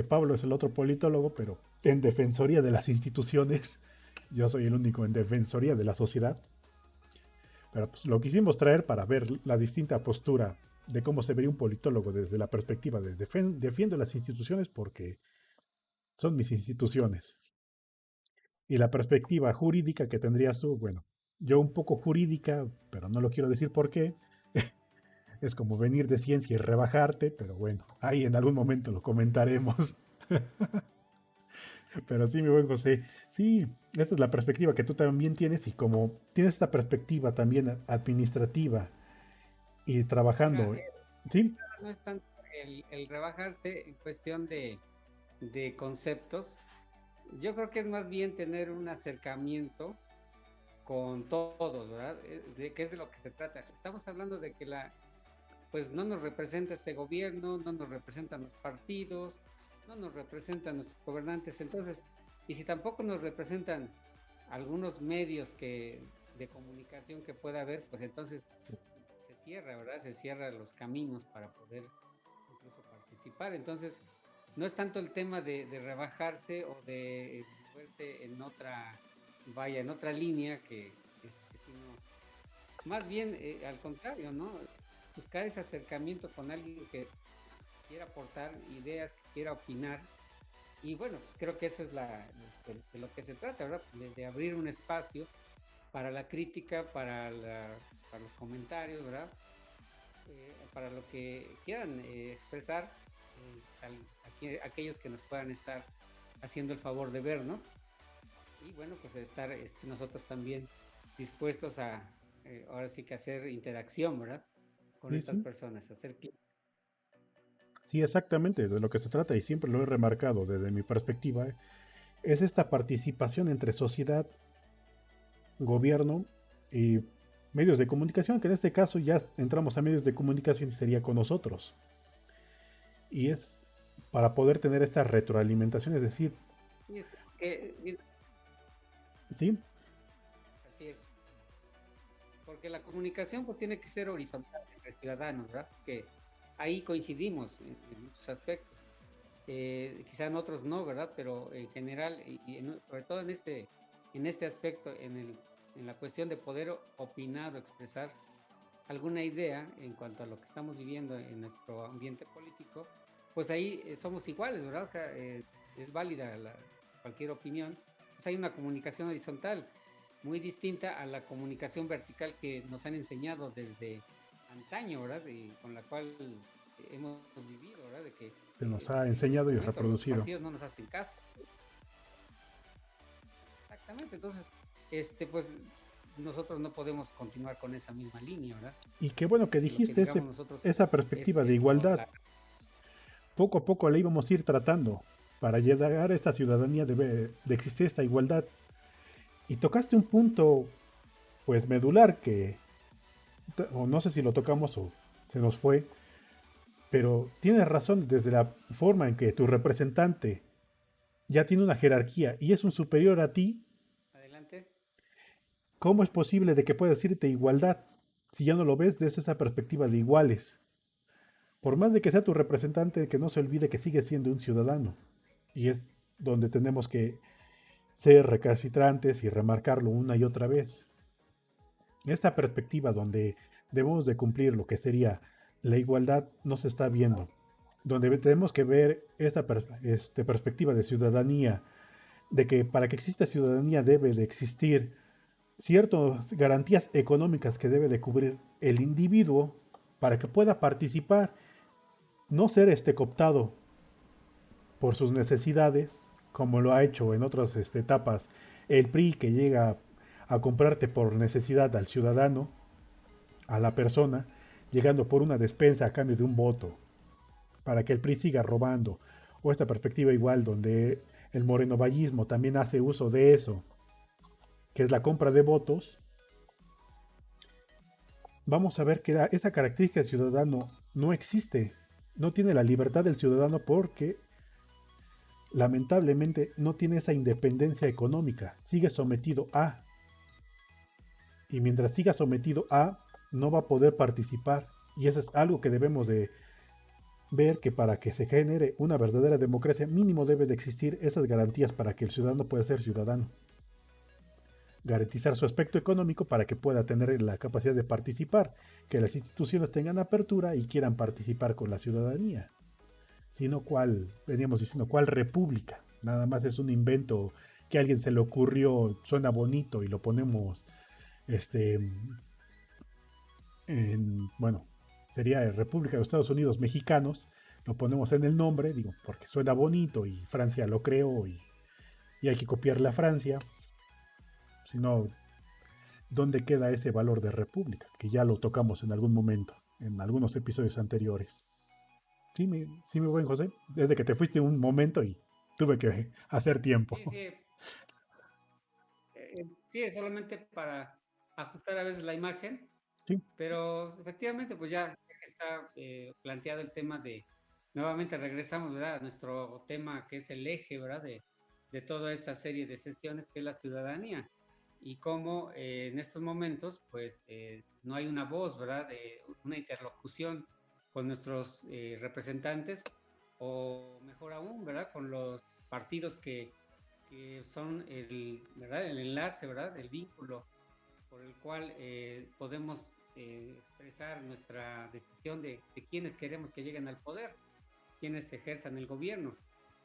Pablo es el otro politólogo, pero en defensoría de las instituciones. Yo soy el único en defensoría de la sociedad. Pero pues, lo quisimos traer para ver la distinta postura de cómo se vería un politólogo desde la perspectiva de defiendo las instituciones porque son mis instituciones. Y la perspectiva jurídica que tendrías tú, bueno, yo un poco jurídica, pero no lo quiero decir por qué. Es como venir de ciencia y rebajarte, pero bueno, ahí en algún momento lo comentaremos. Pero sí, mi buen José, sí, esta es la perspectiva que tú también tienes y como tienes esta perspectiva también administrativa y Mira, trabajando, ¿sí? no es tanto el rebajarse en cuestión de conceptos. Yo creo que es más bien tener un acercamiento con todos, ¿verdad? De qué es de lo que se trata. Estamos hablando de que pues no nos representa este gobierno, no nos representan los partidos, no nos representan nuestros gobernantes. Entonces, y si tampoco nos representan algunos medios de comunicación que pueda haber, pues entonces se cierra, ¿verdad? Se cierran los caminos para poder incluso participar. Entonces, no es tanto el tema de rebajarse o de moverse en en otra línea sino más bien al contrario, ¿no? Buscar ese acercamiento con alguien que quiera aportar ideas, que quiera opinar. Y bueno, pues creo que eso es de lo que se trata, ¿verdad? De abrir un espacio para la crítica, para los comentarios, ¿verdad? Para lo que quieran expresar aquellos que nos puedan estar haciendo el favor de vernos y bueno, pues estar nosotros también dispuestos ahora sí que hacer interacción, ¿verdad? Con Sí, estas sí. personas, hacer clic. Sí, exactamente, de lo que se trata, y siempre lo he remarcado desde mi perspectiva, es esta participación entre sociedad, gobierno y medios de comunicación, que en este caso ya entramos a medios de comunicación y sería con nosotros. Y es para poder tener esta retroalimentación, es decir, Y es que, ¿sí? así es, porque la comunicación pues tiene que ser horizontal entre ciudadanos, ¿verdad? Que ahí coincidimos en muchos aspectos. Quizá en otros no, ¿verdad? Pero en general, sobre todo en este aspecto, en la cuestión de poder opinar o expresar alguna idea en cuanto a lo que estamos viviendo en nuestro ambiente político, pues ahí somos iguales, ¿verdad? O sea, es válida cualquier opinión. Pues hay una comunicación horizontal muy distinta a la comunicación vertical que nos han enseñado desde antaño, ¿verdad? Y con la cual hemos vivido, ¿verdad? De que Se nos ha en este enseñado y momento los reproducido. partidos no nos hacen caso. Exactamente, entonces, pues nosotros no podemos continuar con esa misma línea, ¿verdad? Y qué bueno que Lo que dijiste digamos nosotros esa perspectiva de es no igualdad. la... Poco a poco la íbamos a ir tratando para llegar a esta ciudadanía de existir esta igualdad. Y tocaste un punto, pues, medular que, o no sé si lo tocamos o se nos fue, pero tienes razón desde la forma en que tu representante ya tiene una jerarquía y es un superior a ti. Adelante. ¿Cómo es posible de que pueda decirte igualdad si ya no lo ves desde esa perspectiva de iguales? Por más de que sea tu representante, que no se olvide que sigue siendo un ciudadano. Y es donde tenemos que ser recalcitrantes y remarcarlo una y otra vez. Esta perspectiva donde debemos de cumplir lo que sería la igualdad no se está viendo. Donde tenemos que ver esta perspectiva de ciudadanía, de que para que exista ciudadanía debe de existir ciertas garantías económicas que debe de cubrir el individuo para que pueda participar, no ser cooptado por sus necesidades, como lo ha hecho en otras etapas el PRI, que llega a comprarte por necesidad al ciudadano, a la persona, llegando por una despensa a cambio de un voto, para que el PRI siga robando. O esta perspectiva igual donde el morenovallismo también hace uso de eso, que es la compra de votos. Vamos a ver que esa característica del ciudadano no existe. No tiene la libertad del ciudadano porque lamentablemente no tiene esa independencia económica. Sigue sometido a. Y mientras siga sometido a, no va a poder participar. Y eso es algo que debemos de ver, que para que se genere una verdadera democracia, mínimo debe de existir esas garantías para que el ciudadano pueda ser ciudadano. Garantizar su aspecto económico para que pueda tener la capacidad de participar, que las instituciones tengan apertura y quieran participar con la ciudadanía. Sino cuál, veníamos diciendo, cuál república. Nada más es un invento que a alguien se le ocurrió, suena bonito y lo ponemos, bueno, sería República de los Estados Unidos Mexicanos, lo ponemos en el nombre, digo, porque suena bonito y Francia lo creó y hay que copiarle a Francia. Si no, ¿dónde queda ese valor de república? Que ya lo tocamos en algún momento, en algunos episodios anteriores. Sí, mi buen José, desde que te fuiste un momento y tuve que hacer tiempo. Sí, sí, sí, es solamente para ajustar a veces la imagen, Sí, pero efectivamente, pues ya está planteado el tema de, nuevamente regresamos, ¿verdad? A nuestro tema que es el eje, ¿verdad? De toda esta serie de sesiones, que es la ciudadanía. Y cómo en estos momentos, pues, no hay una voz, ¿verdad? De una interlocución con nuestros representantes, o mejor aún, ¿verdad? Con los partidos que son ¿verdad? El enlace, ¿verdad? El vínculo por el cual podemos expresar nuestra decisión de quiénes queremos que lleguen al poder, quiénes ejerzan el gobierno.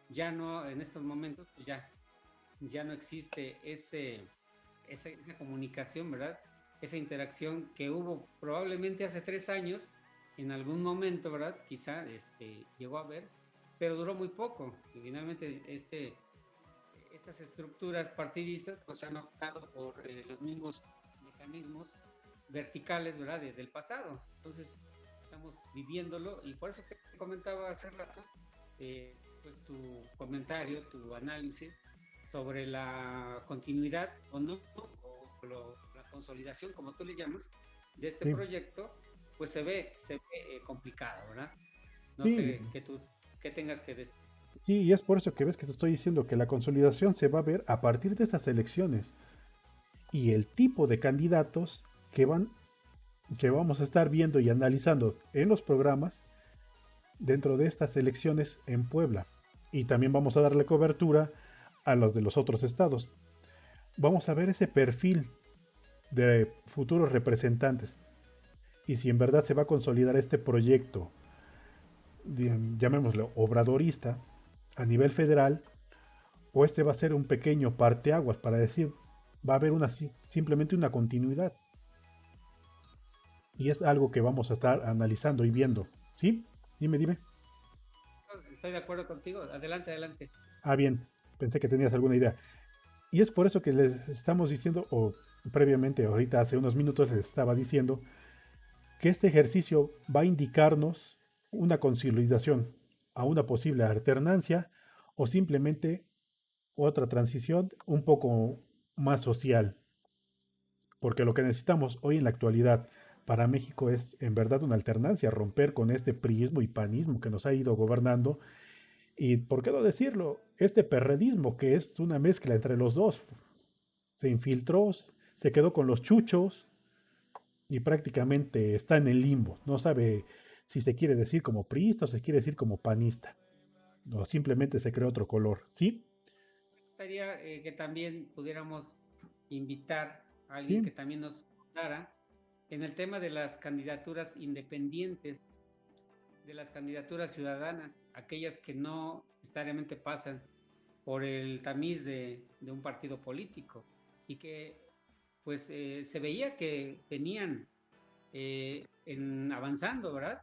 Ya no, en estos momentos, pues ya no existe esa comunicación, ¿verdad? Esa interacción que hubo probablemente hace 3 años, en algún momento, ¿verdad? Quizá llegó a haber, pero duró muy poco. Y finalmente estas estructuras partidistas pues han optado por los mismos mecanismos verticales, ¿verdad? Del pasado. Entonces estamos viviéndolo y por eso te comentaba hace rato pues tu comentario, tu análisis sobre la continuidad o no, o la consolidación, como tú le llamas, de este sí, proyecto, pues se ve complicado, ¿verdad? No sí, sé qué tengas que decir. sí, y es por eso que ves que te estoy diciendo que la consolidación se va a ver a partir de estas elecciones y el tipo de candidatos que vamos a estar viendo y analizando en los programas dentro de estas elecciones en Puebla. Y también vamos a darle cobertura a los de los otros estados. Vamos a ver ese perfil de futuros representantes y si en verdad se va a consolidar este proyecto, llamémoslo obradorista, a nivel federal, o este va a ser un pequeño parteaguas para decir, va a haber simplemente una continuidad. y es algo que vamos a estar analizando y viendo. ¿Sí? Dime. Estoy de acuerdo contigo. Adelante, adelante. Ah, bien, pensé que tenías alguna idea. Y es por eso que les estamos diciendo, o previamente, ahorita hace unos minutos les estaba diciendo, que este ejercicio va a indicarnos una consolidación a una posible alternancia o simplemente otra transición un poco más social, porque lo que necesitamos hoy en la actualidad para México es en verdad una alternancia, romper con este priismo y panismo que nos ha ido gobernando y, ¿por qué no decirlo? Este perredismo que es una mezcla entre los dos, se infiltró, se quedó con los chuchos y prácticamente está en el limbo, no sabe si se quiere decir como priista o se quiere decir como panista, o simplemente se creó otro color, ¿sí? Me gustaría que también pudiéramos invitar a alguien Sí, que también nos contara en el tema de las candidaturas independientes, de las candidaturas ciudadanas, aquellas que no necesariamente pasan por el tamiz de un partido político y que pues se veía que venían avanzando, ¿verdad?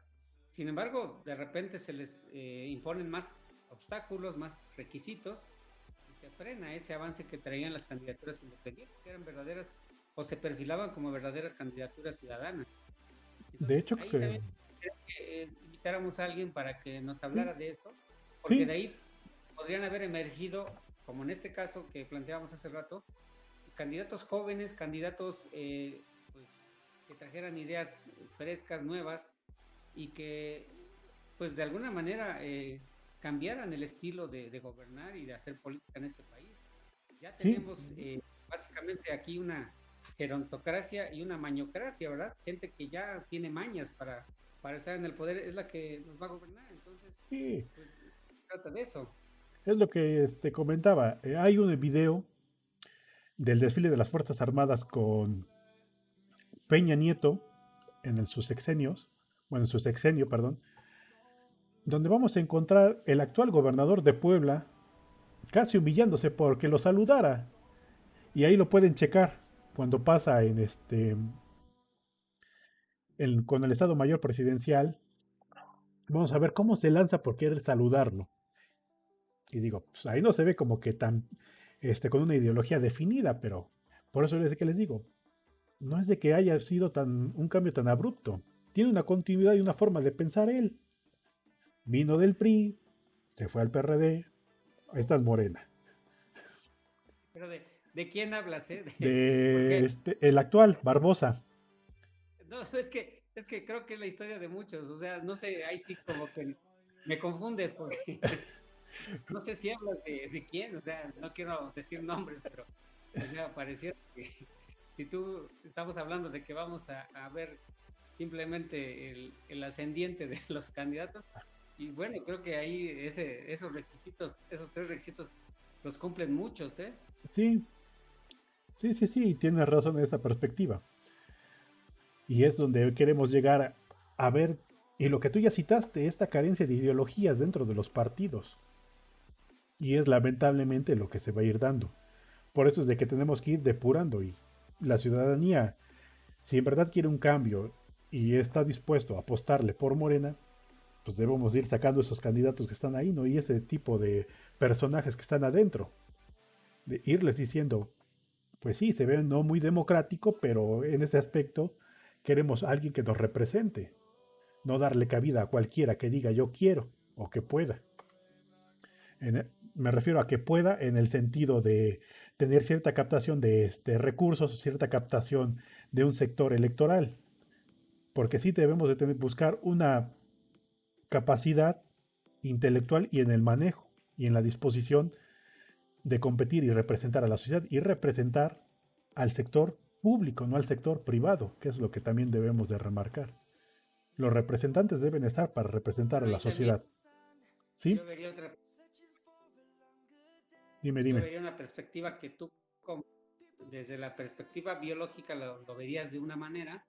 Sin embargo, de repente se les imponen más obstáculos, más requisitos y se frena ese avance que traían las candidaturas independientes, que eran verdaderas o se perfilaban como verdaderas candidaturas ciudadanas. de Entonces, hecho ahí que también invitáramos a alguien para que nos sí, hablara de eso, porque de sí, ahí podrían haber emergido, como en este caso que planteábamos hace rato, candidatos jóvenes, candidatos pues, que trajeran ideas frescas, nuevas y que pues de alguna manera cambiaran el estilo de gobernar y de hacer política en este país. Ya sí, tenemos básicamente aquí una gerontocracia y una mañocracia, ¿verdad? Gente que ya tiene mañas para estar en el poder, es la que nos va a gobernar. Entonces, sí, pues trata de eso. es lo que comentaba. Hay un video del desfile de las Fuerzas Armadas con Peña Nieto sus sexenios, bueno, en su sexenio, perdón, donde vamos a encontrar el actual gobernador de Puebla casi humillándose porque lo saludara. Y ahí lo pueden checar cuando pasa con el Estado Mayor Presidencial. Vamos a ver cómo se lanza por querer saludarlo. Y digo, pues ahí no se ve como que tan, con una ideología definida, pero por eso es que les digo, no es de que haya sido un cambio tan abrupto. Tiene una continuidad y una forma de pensar él. Vino del PRI, se fue al PRD, esta es Morena. Pero ¿de quién hablas, eh? De Porque el actual, Barbosa. no, es que creo que es la historia de muchos, o sea, no sé, ahí sí como que me confundes porque no sé si hablas de quién, o sea, no quiero decir nombres, pero o sea, pareciera que si tú estamos hablando de que vamos a ver simplemente el ascendiente de los candidatos, y bueno, creo que ahí esos requisitos, esos tres requisitos los cumplen muchos, ¿eh? Sí, sí, tienes razón en esa perspectiva. Y es donde queremos llegar a ver, y lo que tú ya citaste, esta carencia de ideologías dentro de los partidos. Y es lamentablemente lo que se va a ir dando. Por eso es de que tenemos que ir depurando y la ciudadanía, si en verdad quiere un cambio y está dispuesto a apostarle por Morena, pues debemos ir sacando esos candidatos que están ahí, ¿no? Y ese tipo de personajes que están adentro. De irles diciendo, pues sí, se ve no muy democrático, pero en ese aspecto queremos a alguien que nos represente. No darle cabida a cualquiera que diga yo quiero o que pueda. Me refiero a que pueda en el sentido de tener cierta captación de recursos, cierta captación de un sector electoral, porque sí debemos de buscar una capacidad intelectual y en el manejo y en la disposición de competir y representar a la sociedad y representar al sector público, no al sector privado, que es lo que también debemos de remarcar. Los representantes deben estar para representar a Bueno, la ahí también sociedad. ¿Sí? yo vería otra, yo Dime. vería una perspectiva que tú desde la perspectiva biológica lo verías de una manera,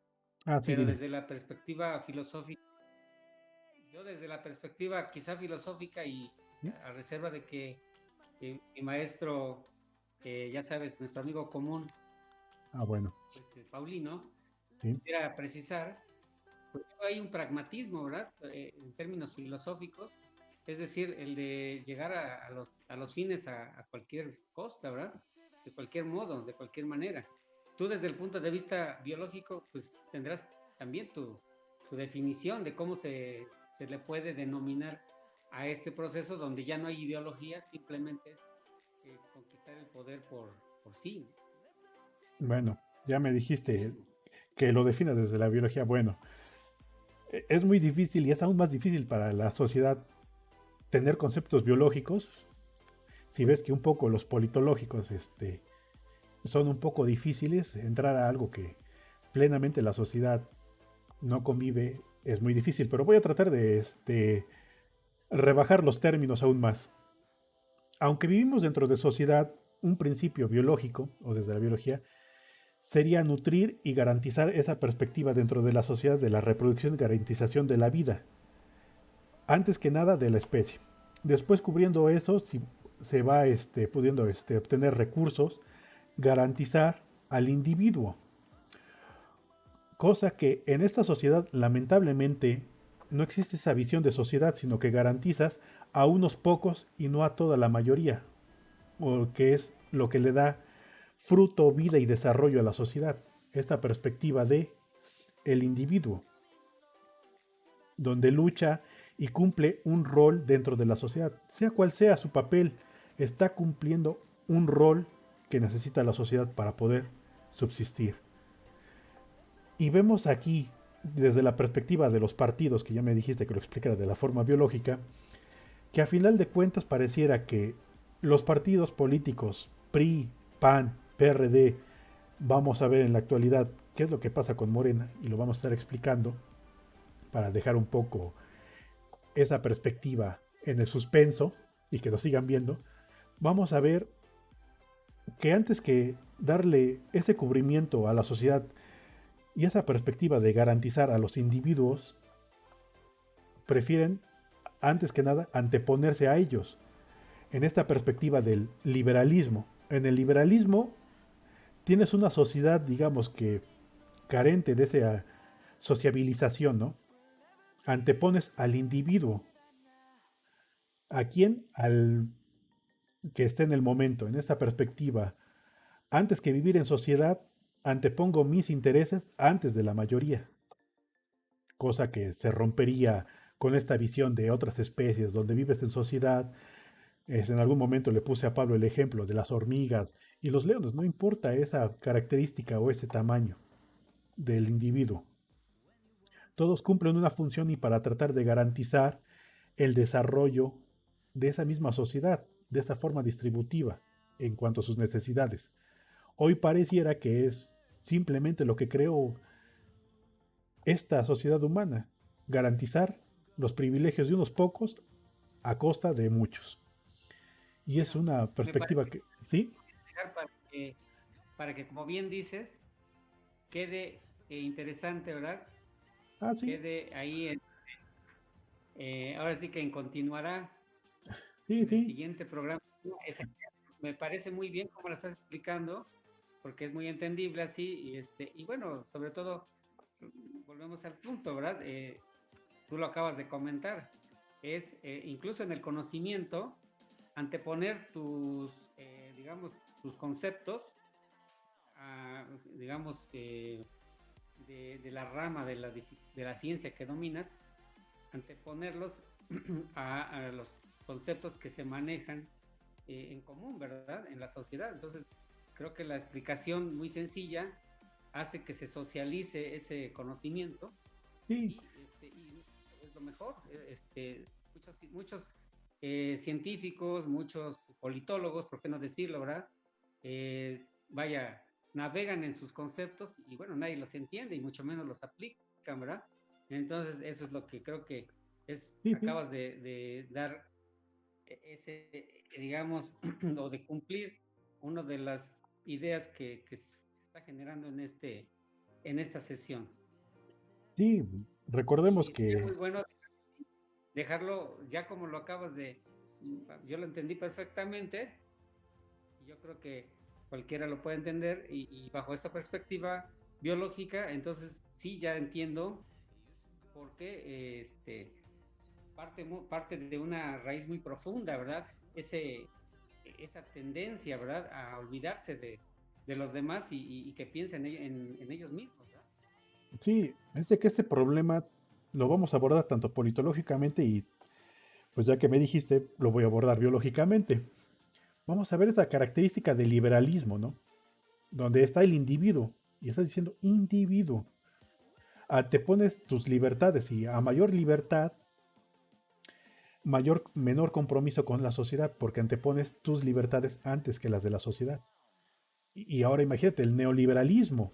Ah, sí, pero dime. desde la perspectiva filosófica, yo desde la perspectiva quizá filosófica y ¿Mm? a reserva de que mi maestro, ya sabes, nuestro amigo común, Ah, bueno. pues Paulino, Sí. pudiera precisar. pues hay un pragmatismo, ¿verdad? En términos filosóficos, es decir, el de llegar a los fines a cualquier costa, ¿verdad? De cualquier modo, de cualquier manera. Tú desde el punto de vista biológico, pues tendrás también tu definición de cómo se le puede denominar a este proceso donde ya no hay ideología, simplemente es conquistar el poder por sí Bueno, ya me dijiste mismo. que lo definas desde la biología. Bueno, es muy difícil y es aún más difícil para la sociedad tener conceptos biológicos. Si ves que un poco los politológicos son un poco difíciles, entrar a algo que plenamente la sociedad no convive es muy difícil, pero voy a tratar de rebajar los términos aún más. Aunque vivimos dentro de sociedad, un principio biológico, o desde la biología, sería nutrir y garantizar esa perspectiva dentro de la sociedad de la reproducción y garantización de la vida, antes que nada de la especie. Después, cubriendo eso, si se va pudiendo obtener recursos, garantizar al individuo, cosa que en esta sociedad lamentablemente no existe esa visión de sociedad, sino que garantizas a unos pocos y no a toda la mayoría, o que es lo que le da fruto, vida y desarrollo a la sociedad. Esta perspectiva de el individuo, donde lucha y cumple un rol dentro de la sociedad, sea cual sea su papel, está cumpliendo un rol que necesita la sociedad para poder subsistir. Y vemos aquí, desde la perspectiva de los partidos, que ya me dijiste que lo explicara de la forma biológica, que a final de cuentas pareciera que los partidos políticos, PRI, PAN, PRD, vamos a ver en la actualidad qué es lo que pasa con Morena y lo vamos a estar explicando para dejar un poco esa perspectiva en el suspenso y que lo sigan viendo. Vamos a ver que antes que darle ese cubrimiento a la sociedad y esa perspectiva de garantizar a los individuos, prefieren antes que nada anteponerse a ellos en esta perspectiva del liberalismo. En el liberalismo tienes una sociedad, digamos que carente de esa sociabilización, ¿no? Antepones al individuo. ¿A quién? Al que esté en el momento, en esa perspectiva. Antes que vivir en sociedad, antepongo mis intereses antes de la mayoría. Cosa que se rompería con esta visión de otras especies donde vives en sociedad. En algún momento le puse a Pablo el ejemplo de las hormigas y los leones, no importa esa característica o ese tamaño del individuo. Todos cumplen una función y para tratar de garantizar el desarrollo de esa misma sociedad, de esa forma distributiva en cuanto a sus necesidades. Hoy pareciera que es simplemente lo que creó esta sociedad humana, garantizar los privilegios de unos pocos a costa de muchos. Y es Bueno, una me parece perspectiva que, ¿sí? para que, como bien dices, quede interesante, ¿verdad? Ah, sí, Quede ahí, ahora sí que continuará sí, en el sí, siguiente programa. Me parece muy bien cómo la estás explicando, porque es muy entendible así, y bueno, sobre todo, volvemos al punto, ¿verdad? Tú lo acabas de comentar, es incluso en el conocimiento, anteponer digamos, tus conceptos, digamos, de la rama de la ciencia que dominas, anteponerlos a los conceptos que se manejan en común, ¿verdad? En la sociedad. Entonces, creo que la explicación muy sencilla hace que se socialice ese conocimiento sí, y es lo mejor. Muchos científicos, muchos politólogos, ¿por qué no decirlo, verdad? Vaya, navegan en sus conceptos y bueno, nadie los entiende y mucho menos los aplican, ¿verdad? Entonces, eso es lo que creo que sí, sí, acabas de dar ese, digamos, o de cumplir una de las ideas que se está generando en esta sesión. sí. Recordemos Y sería que muy bueno dejarlo ya como lo acabas yo lo entendí perfectamente, y yo creo que cualquiera lo puede entender, y bajo esa perspectiva biológica, entonces sí ya entiendo porque parte de una raíz muy profunda, ¿verdad? Esa tendencia, ¿verdad? A olvidarse de los demás y que piensen en ellos mismos, ¿verdad? Sí, es de que este problema lo vamos a abordar tanto politológicamente y, pues ya que me dijiste, lo voy a abordar biológicamente. Vamos a ver esa característica del liberalismo, ¿no? Donde está el individuo, y estás diciendo individuo. Antepones tus libertades y a mayor libertad, menor compromiso con la sociedad, porque antepones tus libertades antes que las de la sociedad. Y ahora imagínate, el neoliberalismo.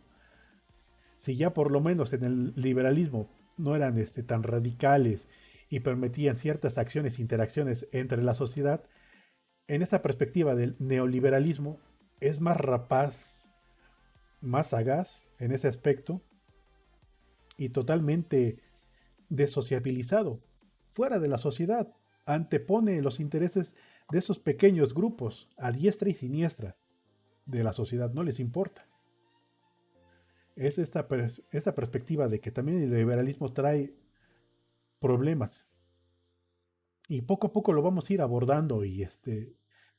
Si ya por lo menos en el liberalismo no eran tan radicales y permitían ciertas acciones e interacciones entre la sociedad, en esta perspectiva del neoliberalismo es más rapaz, más sagaz en ese aspecto y totalmente desociabilizado, fuera de la sociedad, antepone los intereses de esos pequeños grupos a diestra y siniestra de la sociedad, no les importa. Es esta perspectiva de que también el liberalismo trae problemas y poco a poco lo vamos a ir abordando y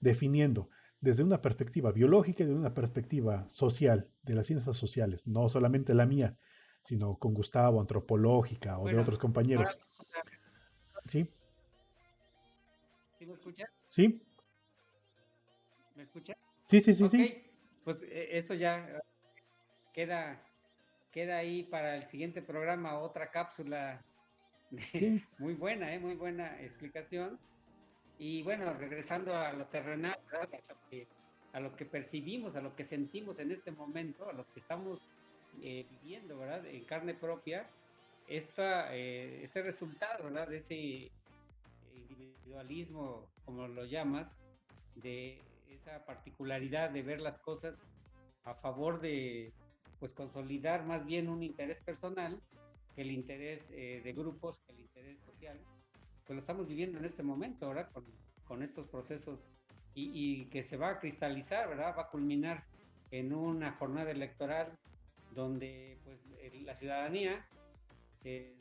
definiendo desde una perspectiva biológica y de una perspectiva social, de las ciencias sociales, no solamente la mía, sino con Gustavo, antropológica o de Bueno, otros ahora compañeros. vamos a ver, ¿Sí? ¿sí me escucha? ¿Sí? ¿Me escucha? Sí, sí, sí, Ok, sí. pues eso ya queda, queda ahí para el siguiente programa, otra cápsula Sí, muy buena, muy buena explicación. Y bueno, regresando a lo terrenal, ¿verdad? A lo que percibimos, a lo que sentimos en este momento, a lo que estamos viviendo, ¿verdad? En carne propia, este resultado, ¿verdad? De ese individualismo, como lo llamas, de esa particularidad de ver las cosas a favor de, pues, consolidar más bien un interés personal que el interés de grupos, que el interés social, pues lo estamos viviendo en este momento, ¿verdad? Con estos procesos y que se va a cristalizar, ¿verdad? Va a culminar en una jornada electoral donde pues la ciudadanía pues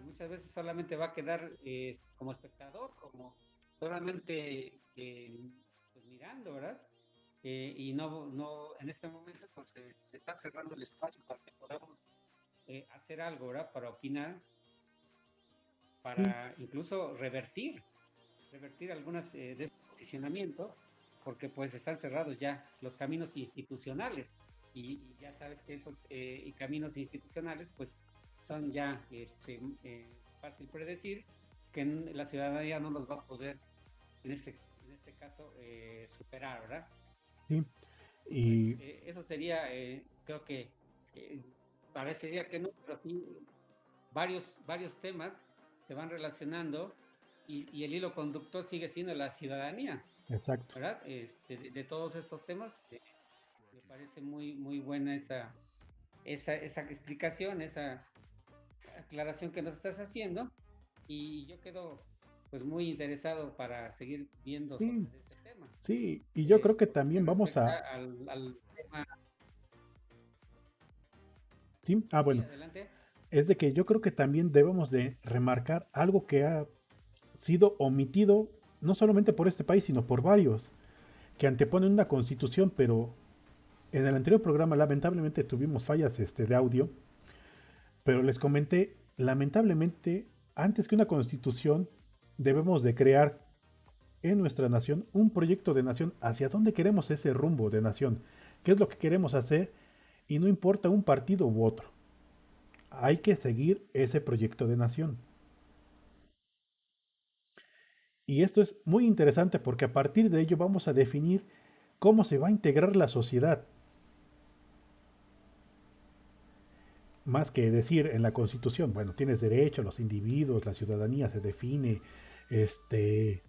muchas veces solamente va a quedar como espectador, como solamente pues mirando, ¿verdad? Y no, en este momento pues se está cerrando el espacio para que podamos hacer algo, ¿verdad? Para opinar, sí, para incluso revertir algunos de esos posicionamientos, porque pues están cerrados ya los caminos institucionales y ya sabes que esos caminos institucionales pues son ya fácil predecir que la ciudadanía no los va a poder en este caso superar, ¿verdad? sí. Pues Y eso sería, creo que eh, parecería que no, pero sí varios temas se van relacionando y el hilo conductor sigue siendo la ciudadanía, exacto. ¿verdad? De todos estos temas, me parece muy buena esa explicación, esa aclaración que nos estás haciendo y yo quedo pues muy interesado para seguir viendo sobre Sí, ese tema. sí. Y yo creo que Por lo que también vamos respecta a... al tema, Sí, sí, bueno. adelante. Es de que yo creo que también debemos de remarcar algo que ha sido omitido no solamente por este país, sino por varios, que anteponen una constitución, pero en el anterior programa lamentablemente tuvimos fallas de audio, pero les comenté, lamentablemente, antes que una constitución, debemos de crear en nuestra nación un proyecto de nación hacia dónde queremos ese rumbo de nación, qué es lo que queremos hacer y no importa un partido u otro, hay que seguir ese proyecto de nación. Y esto es muy interesante porque a partir de ello vamos a definir cómo se va a integrar la sociedad. Más que decir en la Constitución, bueno, tienes derecho, los individuos, la ciudadanía se define, este,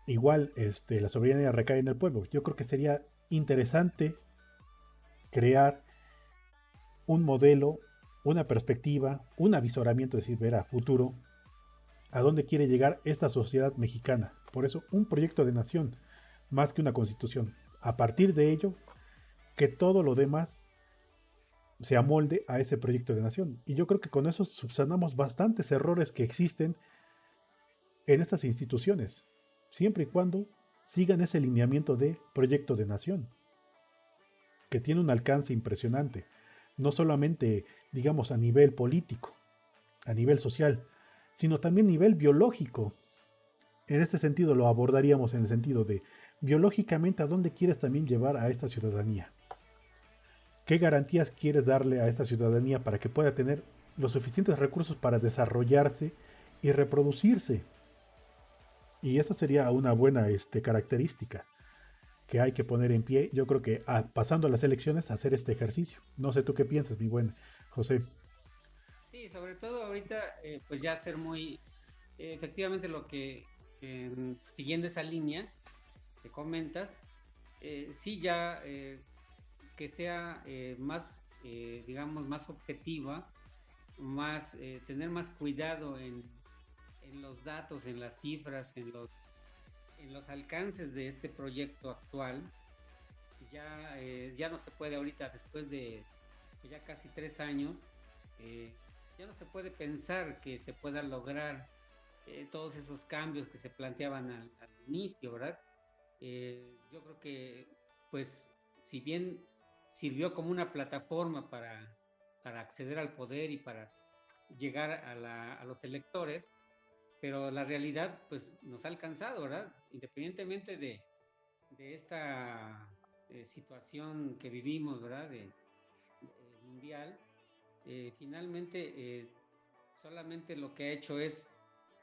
igual, la soberanía recae en el pueblo. Yo creo que sería interesante crear un modelo, una perspectiva, un avisoramiento, es decir, ver a futuro a dónde quiere llegar esta sociedad mexicana. Por eso, un proyecto de nación, más que una constitución. A partir de ello, que todo lo demás se amolde a ese proyecto de nación. Y yo creo que con eso subsanamos bastantes errores que existen en estas instituciones, siempre y cuando sigan ese lineamiento de proyecto de nación, que tiene un alcance impresionante, no solamente, digamos, a nivel político, a nivel social, sino también a nivel biológico. En este sentido lo abordaríamos en el sentido de biológicamente a dónde quieres también llevar a esta ciudadanía. ¿Qué garantías quieres darle a esta ciudadanía para que pueda tener los suficientes recursos para desarrollarse y reproducirse? Y eso sería una buena característica que hay que poner en pie. Yo creo que pasando a las elecciones, hacer este ejercicio. No sé tú qué piensas, mi buen José. Sí, sobre todo ahorita, pues ya ser muy, efectivamente lo que, siguiendo esa línea que comentas, sí ya que sea más, digamos, más objetiva, más, tener más cuidado en los datos, en las cifras, en los alcances de este proyecto actual. Ya, ya no se puede ahorita, después de ya casi 3 años, eh, ya no se puede pensar que se pueda lograr todos esos cambios que se planteaban al inicio, ¿verdad? Yo creo que, pues, si bien sirvió como una plataforma para acceder al poder y para llegar a los electores, pero la realidad, pues, nos ha alcanzado, ¿verdad? Independientemente de esta situación que vivimos, ¿verdad? Mundial, finalmente solamente lo que ha hecho es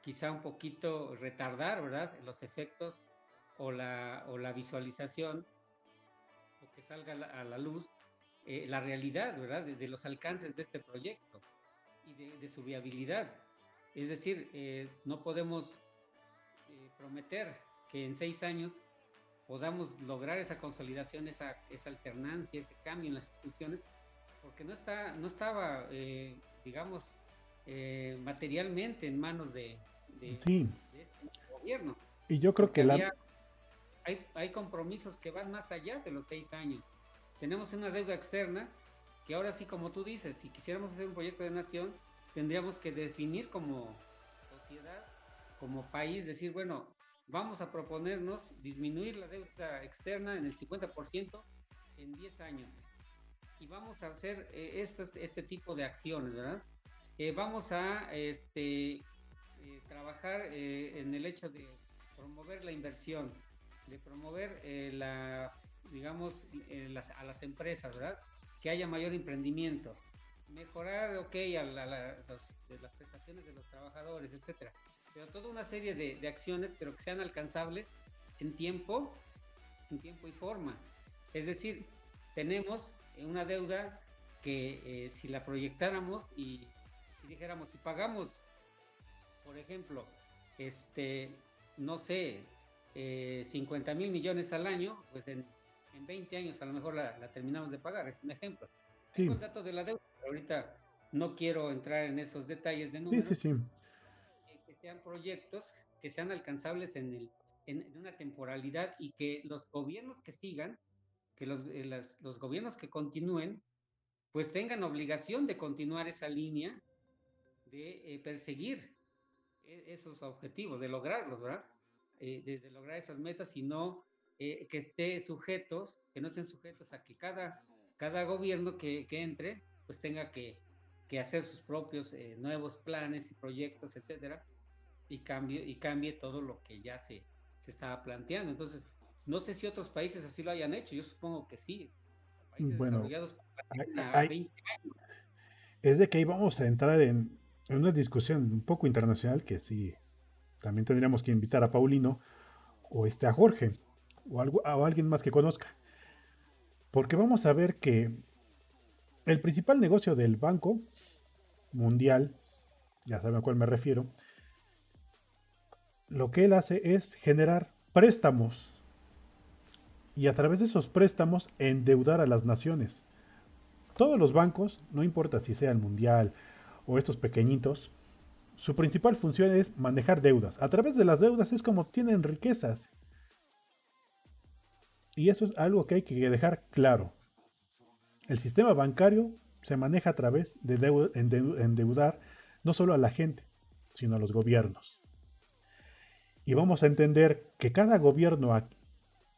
quizá un poquito retardar, ¿verdad? Los efectos o la visualización o que salga a la luz la realidad, ¿verdad? De los alcances de este proyecto y de su viabilidad. Es decir, no podemos prometer que en 6 años podamos lograr esa consolidación, esa alternancia, ese cambio en las instituciones, porque no estaba, digamos, materialmente en manos Sí, de este gobierno, y yo creo porque que hay compromisos que van más allá de los 6 años. Tenemos una deuda externa que ahora sí, como tú dices, si quisiéramos hacer un proyecto de nación, tendríamos que definir como sociedad, como país, decir, bueno, vamos a proponernos disminuir la deuda externa en el 50% en 10 años. Y vamos a hacer este tipo de acciones, ¿verdad? Vamos a trabajar en el hecho de promover la inversión, de promover digamos, a las empresas, ¿verdad? Que haya mayor emprendimiento, mejorar, ok, las prestaciones de los trabajadores, etcétera. Pero toda una serie de acciones, pero que sean alcanzables en tiempo, en tiempo y forma. Es decir, tenemos una deuda que si la proyectáramos y dijéramos, si pagamos, por ejemplo, no sé, 50,000 millones al año, pues en 20 años a lo mejor la terminamos de pagar, es un ejemplo. Tengo sí, el dato de la deuda, pero ahorita no quiero entrar en esos detalles de sí, sí, números, sí. que sean proyectos que sean alcanzables en una temporalidad y que los gobiernos que sigan, que los gobiernos que continúen, pues tengan obligación de continuar esa línea de perseguir esos objetivos, de lograrlos, ¿verdad? De lograr esas metas y no que no estén sujetos a que cada gobierno que entre, pues tenga que hacer sus propios nuevos planes y proyectos, etcétera, y cambie todo lo que ya se estaba planteando. Entonces, no sé si otros países así lo hayan hecho, yo supongo que sí, países Bueno, desarrollados a hay, 20. es de que ahí vamos a entrar en una discusión un poco internacional que sí, también tendríamos que invitar a Paulino o a Jorge o alguien más que conozca. Porque vamos a ver que el principal negocio del Banco Mundial, ya saben a cuál me refiero, lo que él hace es generar préstamos y a través de esos préstamos endeudar a las naciones. Todos los bancos, no importa si sea el Mundial o estos pequeñitos, su principal función es manejar deudas. A través de las deudas es como obtienen riquezas. Y eso es algo que hay que dejar claro. El sistema bancario Se maneja a través de endeudar no solo a la gente, sino a los gobiernos. Y vamos a entender que cada gobierno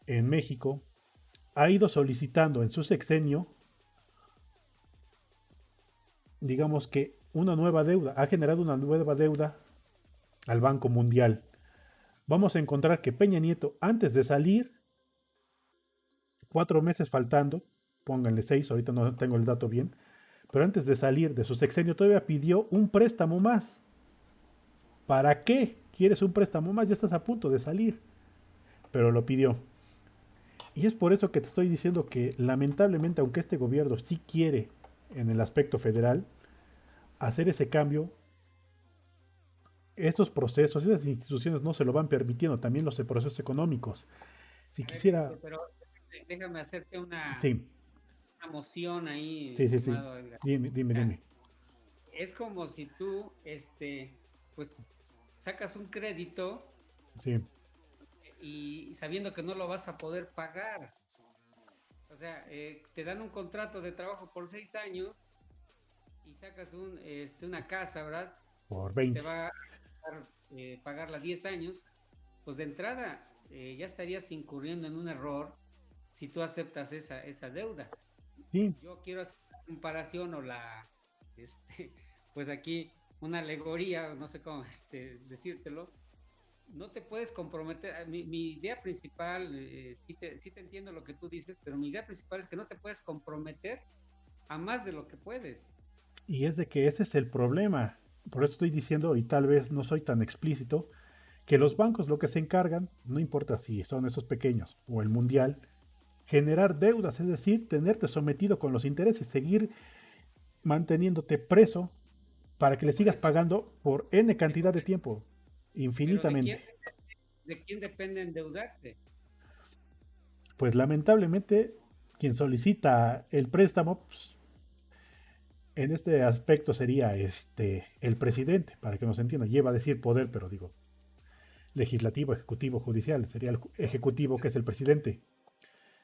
en México ha ido solicitando en su sexenio, digamos que una nueva deuda, ha generado una nueva deuda al Banco Mundial. Vamos a encontrar que Peña Nieto, antes de salir, 4 meses faltando, pónganle 6, ahorita no tengo el dato bien, pero antes de salir de su sexenio todavía pidió un préstamo más. ¿Para qué quieres un préstamo más? Ya estás a punto de salir. Pero lo pidió. Y es por eso que te estoy diciendo que lamentablemente, aunque este gobierno sí quiere en el aspecto federal hacer ese cambio, estos procesos, esas instituciones no se lo van permitiendo, también los procesos económicos. Si A ver, quisiera... Pero déjame hacerte Sí, una moción ahí, sí, sí, sí. estimado Edgar. Dime, dime, Mira, dime. es como si tú, pues, sacas un crédito Sí, y sabiendo que no lo vas a poder pagar. O sea, te dan un contrato de trabajo por 6 años y sacas una casa, ¿verdad? por Que te 20. va a pagarla 10 años. Pues de entrada ya estarías incurriendo en un error si tú aceptas esa deuda. Sí, Yo quiero hacer una comparación este, pues aquí una alegoría, no sé cómo decírtelo. No te puedes comprometer. Mi idea principal, sí te entiendo lo que tú dices, pero mi idea principal es que no te puedes comprometer a más de lo que puedes. y es de que ese es el problema. Por eso estoy diciendo, y tal vez no soy tan explícito, que los bancos lo que se encargan, no importa si son esos pequeños o el mundial, generar deudas, es decir, tenerte sometido con los intereses, seguir manteniéndote preso para que le Por sigas eso, pagando por N pero, cantidad de tiempo, pero infinitamente. de quién depende endeudarse? Pues lamentablemente, quien solicita el préstamo, pues, en este aspecto sería el presidente, para que nos entienda. Lleva a decir poder, pero digo, legislativo, ejecutivo, judicial. Sería el ejecutivo que es el presidente.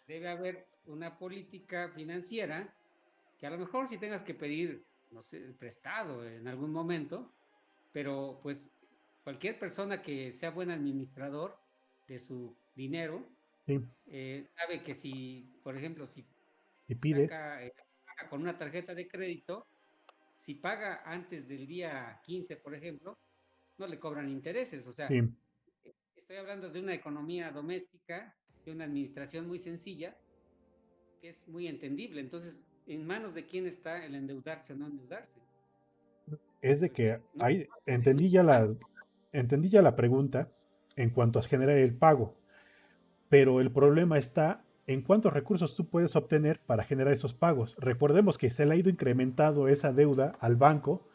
Debe haber una política financiera que a lo mejor si tengas que pedir, no sé, prestado en algún momento, pero pues cualquier persona que sea buen administrador de su dinero, ¿Sí? sabe que si, por ejemplo, si Si pides, paga con una tarjeta de crédito, si paga antes del día 15, por ejemplo, no le cobran intereses. O sea, sí. estoy hablando de una economía doméstica, de una administración muy sencilla, que es muy entendible. Entonces, ¿en manos de quién está el endeudarse o no endeudarse? Es de Pues que no, ahí no es banco. entendí ya la pregunta en cuanto a generar el pago, pero el problema está en cuántos recursos tú puedes obtener para generar esos pagos. Recordemos que se le ha ido incrementando esa deuda al Banco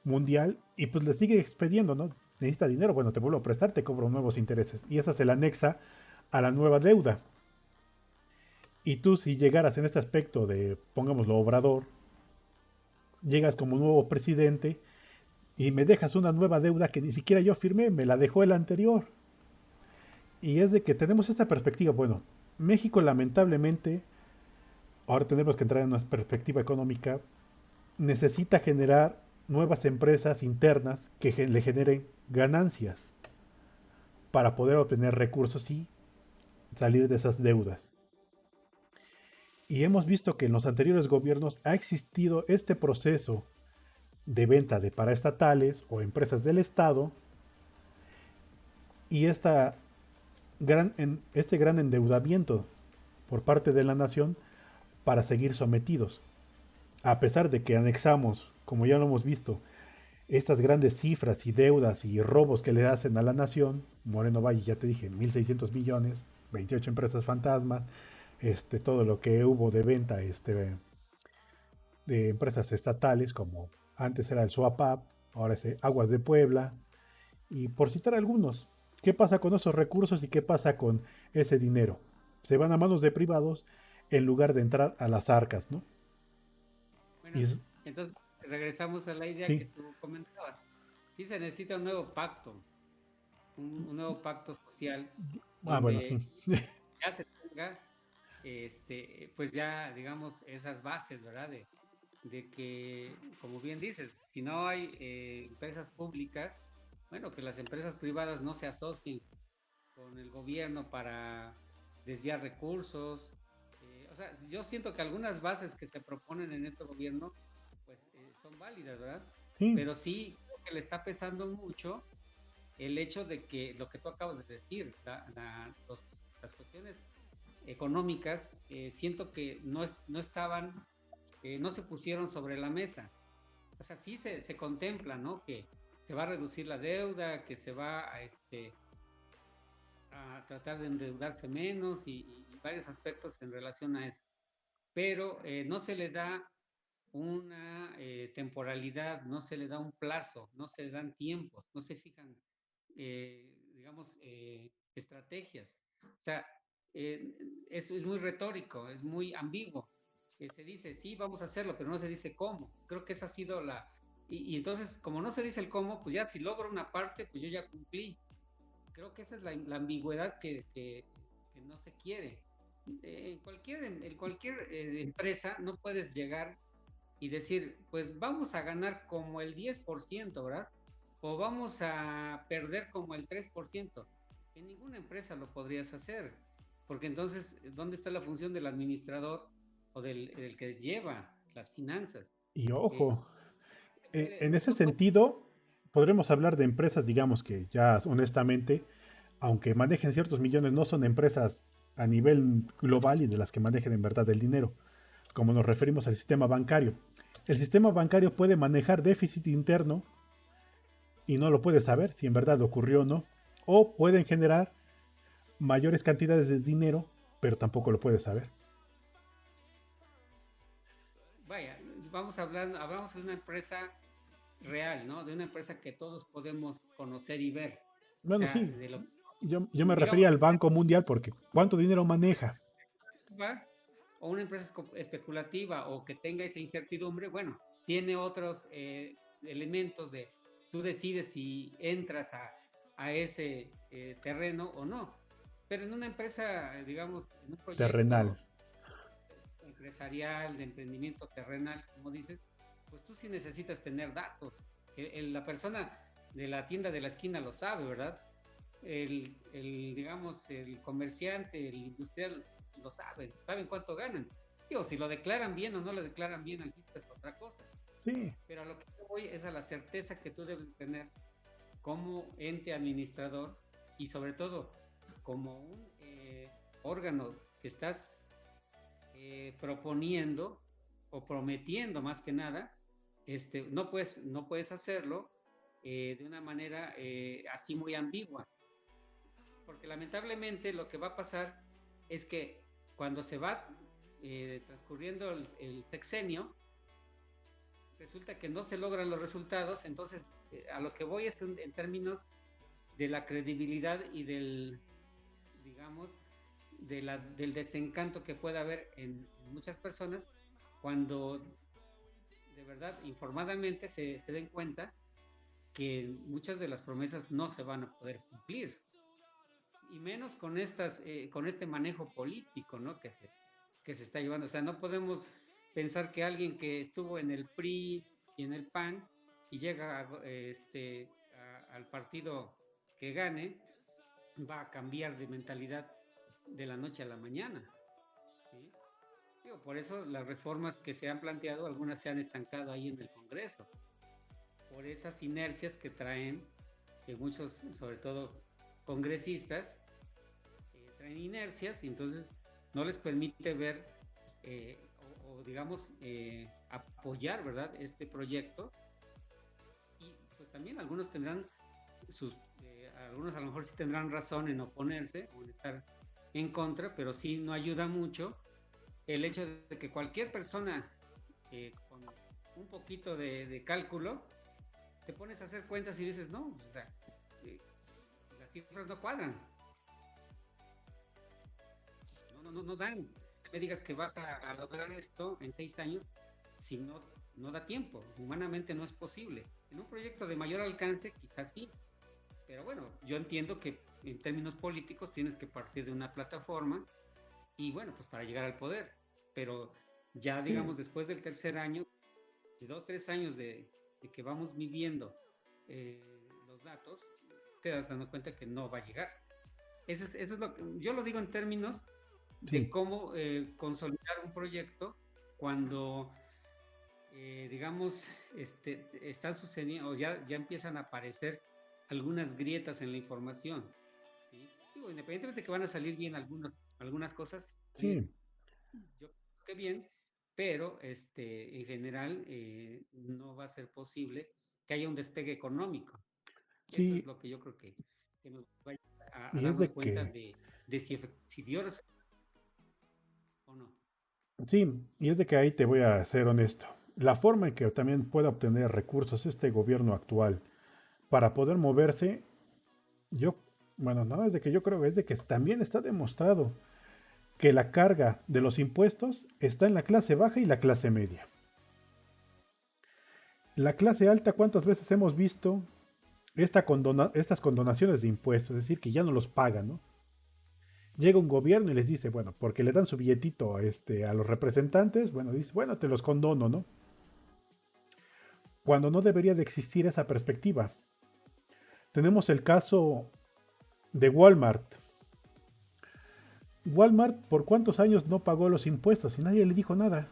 Mundial y pues le sigue expediendo, ¿no? Necesita dinero, bueno, te vuelvo a prestar, te cobro nuevos intereses. Y esa se la anexa a la nueva deuda. Y tú si llegaras en este aspecto de, pongámoslo, obrador, llegas como nuevo presidente y me dejas una nueva deuda que ni siquiera yo firmé, me la dejó el anterior. Y es de que tenemos esta perspectiva, bueno, México lamentablemente, ahora tenemos que entrar en una perspectiva económica, necesita generar nuevas empresas internas que le generen ganancias para poder obtener recursos y salir de esas deudas. Y hemos visto que en los anteriores gobiernos ha existido este proceso de venta de paraestatales o empresas del Estado y este gran endeudamiento por parte de la nación para seguir sometidos. A pesar de que anexamos, como ya lo hemos visto, estas grandes cifras y deudas y robos que le hacen a la nación, Moreno Valle, ya te dije, 1.600 millones, 28 empresas fantasmas, todo lo que hubo de venta de empresas estatales, como antes era el SOAPAP, ahora es Aguas de Puebla, y por citar algunos, ¿qué pasa con esos recursos y qué pasa con ese dinero? Se van a manos de privados en lugar de entrar a las arcas, ¿no? Y Bueno, entonces regresamos a la idea que sí, tú comentabas. Sí se necesita un nuevo pacto, un nuevo pacto social bueno, sí, donde ya se tenga, pues ya, digamos, esas bases, ¿verdad? de que, como bien dices, si no hay empresas públicas, bueno, que las empresas privadas no se asocien con el gobierno para desviar recursos. O sea, yo siento que algunas bases que se proponen en este gobierno, pues son válidas, ¿verdad? Sí, Pero sí creo que le está pesando mucho el hecho de que lo que tú acabas de decir, las cuestiones económicas, siento que no estaban, no se pusieron sobre la mesa. O sea, sí se contempla, ¿no? Que se va a reducir la deuda, que se va a tratar de endeudarse menos y varios aspectos en relación a eso. Pero no se le da una temporalidad, no se le da un plazo, no se le dan tiempos, no se fijan, digamos, estrategias. O sea, eh, es muy retórico, es muy ambiguo. Se dice, sí, vamos a hacerlo, pero no se dice cómo. Creo que esa ha sido la... Y entonces, como no se dice el cómo, pues ya si logro una parte, pues yo ya cumplí. Creo que esa es la ambigüedad que no se quiere. En cualquier empresa no puedes llegar y decir, pues vamos a ganar como el 10%, ¿verdad? O vamos a perder como el 3%. En ninguna empresa lo podrías hacer, porque entonces, ¿dónde está la función del administrador o del que lleva las finanzas? y Eh, ojo, en ese no puede, sentido, podremos hablar de empresas, digamos que ya honestamente, aunque manejen ciertos millones, no son empresas a nivel global y de las que manejen en verdad el dinero, como nos referimos al sistema bancario. El sistema bancario puede manejar déficit interno y no lo puede saber si en verdad ocurrió o no, o pueden generar mayores cantidades de dinero, pero tampoco lo puede saber. vaya, hablamos de una empresa real, ¿no? De una empresa que todos podemos conocer y ver. O Bueno, sea, sí, de lo, yo me digamos, refería al Banco Mundial porque ¿cuánto dinero maneja? o una empresa especulativa o que tenga esa incertidumbre, bueno, tiene otros elementos de tú decides si entras a ese terreno o no. Pero en una empresa, digamos, en un Terrenal. proyecto empresarial, de emprendimiento terrenal, como dices, pues tú sí necesitas tener datos. La persona de la tienda de la esquina lo sabe, ¿verdad? Digamos, el comerciante, el industrial, lo saben cuánto ganan. Digo, si lo declaran bien o no lo declaran bien al fisco es otra cosa. Sí, Pero a lo que voy es a la certeza que tú debes tener como ente administrador y sobre todo como un órgano que estás proponiendo o prometiendo más que nada, no puedes hacerlo de una manera así muy ambigua, porque lamentablemente lo que va a pasar es que cuando se va transcurriendo el sexenio, resulta que no se logran los resultados, entonces a lo que voy es en términos de la credibilidad y digamos, del desencanto que puede haber en muchas personas cuando de verdad informadamente se den cuenta que muchas de las promesas no se van a poder cumplir y menos con este manejo político, ¿no? Que se está llevando. O sea, no podemos pensar que alguien que estuvo en el PRI y en el PAN y llega al partido que gane, va a cambiar de mentalidad de la noche a la mañana. ¿Sí? Digo, por eso las reformas que se han planteado, algunas se han estancado ahí en el Congreso, por esas inercias que traen, que muchos, sobre todo congresistas, traen inercias y entonces no les permite ver o digamos, apoyar, ¿verdad?, este proyecto. Y pues también algunos tendrán algunos a lo mejor sí tendrán razón en oponerse o en estar en contra, pero sí no ayuda mucho el hecho de que cualquier persona con un poquito de cálculo te pones a hacer cuentas y dices, no, o sea, eh, las cifras no cuadran, no dan. Me digas que vas a lograr esto en 6 años si no da tiempo, humanamente no es posible. En un proyecto de mayor alcance quizás sí, pero bueno, yo entiendo que en términos políticos tienes que partir de una plataforma y bueno, pues para llegar al poder, pero ya sí, digamos después del tercer año 2, 3 años de que vamos midiendo los datos, te das dando cuenta que no va a llegar. Eso es lo que yo lo digo en términos de Sí, cómo consolidar un proyecto cuando, digamos, está sucediendo, o ya empiezan a aparecer algunas grietas en la información. ¿Sí? Digo, independientemente de que van a salir bien algunas cosas, sí, yo creo que bien, pero en general no va a ser posible que haya un despegue económico. Eso es sí, lo que yo creo que nos va a y es darnos de cuenta que, de si dio o no. sí, y es de que ahí te voy a ser honesto. La forma en que también pueda obtener recursos este gobierno actual para poder moverse, yo, bueno, no es de que yo creo, es de que también está demostrado que la carga de los impuestos está en la clase baja y la clase media. La clase alta, ¿cuántas veces hemos visto estas condonaciones de impuestos? Es decir, que ya no los pagan, ¿no? Llega un gobierno y les dice, bueno, porque le dan su billetito a los representantes, bueno, dice, bueno, te los condono, ¿no? Cuando no debería de existir esa perspectiva. Tenemos el caso de Walmart. Walmart, ¿por cuántos años no pagó los impuestos y nadie le dijo nada?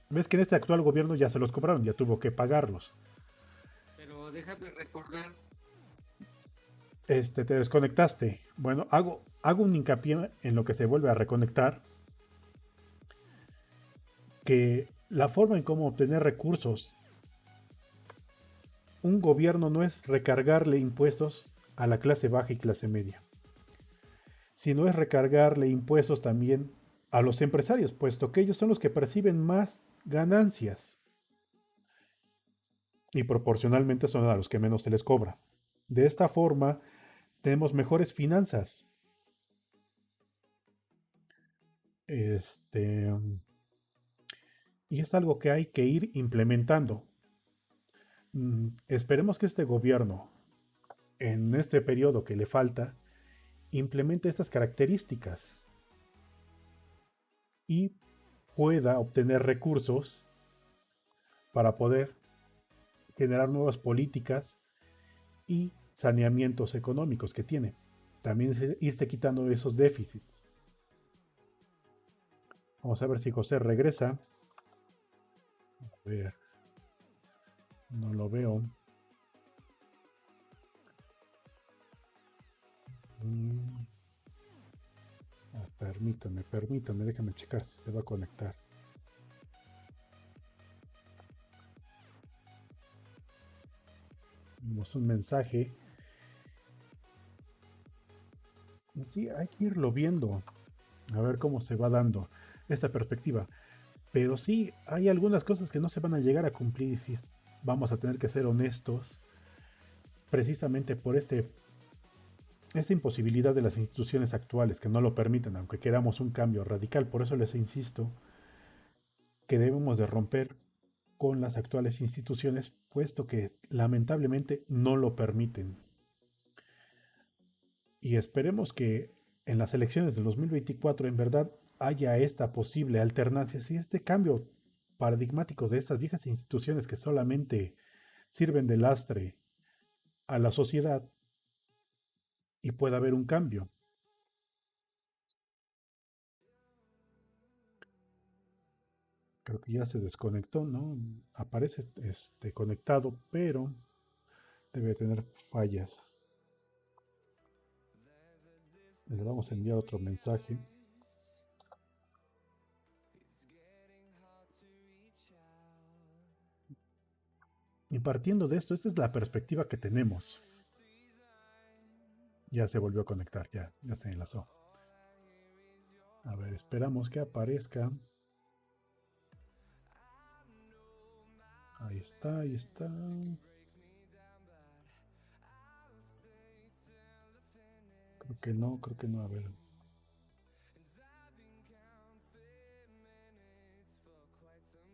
Ves que en este actual gobierno ya se los cobraron, ya tuvo que pagarlos. Pero déjame recordar, Te desconectaste. Bueno, hago un hincapié en lo que se vuelve a reconectar, que la forma en cómo obtener recursos, un gobierno no es recargarle impuestos a la clase baja y clase media, sino es recargarle impuestos también a los empresarios, puesto que ellos son los que perciben más ganancias y proporcionalmente son a los que menos se les cobra. De esta forma, tenemos mejores finanzas. Este, y es algo que hay que ir implementando. Esperemos que este gobierno, en este periodo que le falta, implemente estas características y pueda obtener recursos para poder generar nuevas políticas y saneamientos económicos que tiene. También irse quitando esos déficits. Vamos a ver si José regresa. A ver, no lo veo. Mm, permítame, déjame checar si se va a conectar. Tenemos un mensaje. Sí, hay que irlo viendo, a ver cómo se va dando esta perspectiva. Pero sí, hay algunas cosas que no se van a llegar a cumplir si vamos a tener que ser honestos, precisamente por esta imposibilidad de las instituciones actuales que no lo permiten, aunque queramos un cambio radical. Por eso les insisto que debemos de romper con las actuales instituciones, puesto que lamentablemente no lo permiten. Y esperemos que en las elecciones del 2024 en verdad haya esta posible alternancia, si este cambio paradigmático de estas viejas instituciones que solamente sirven de lastre a la sociedad y pueda haber un cambio. Creo que ya se desconectó, ¿no? Aparece conectado, pero debe tener fallas. Le vamos a enviar otro mensaje. Y partiendo de esto, esta es la perspectiva que tenemos. Ya se volvió a conectar, ya se enlazó. A ver, esperamos que aparezca. Ahí está, ahí está. Creo que no, a ver.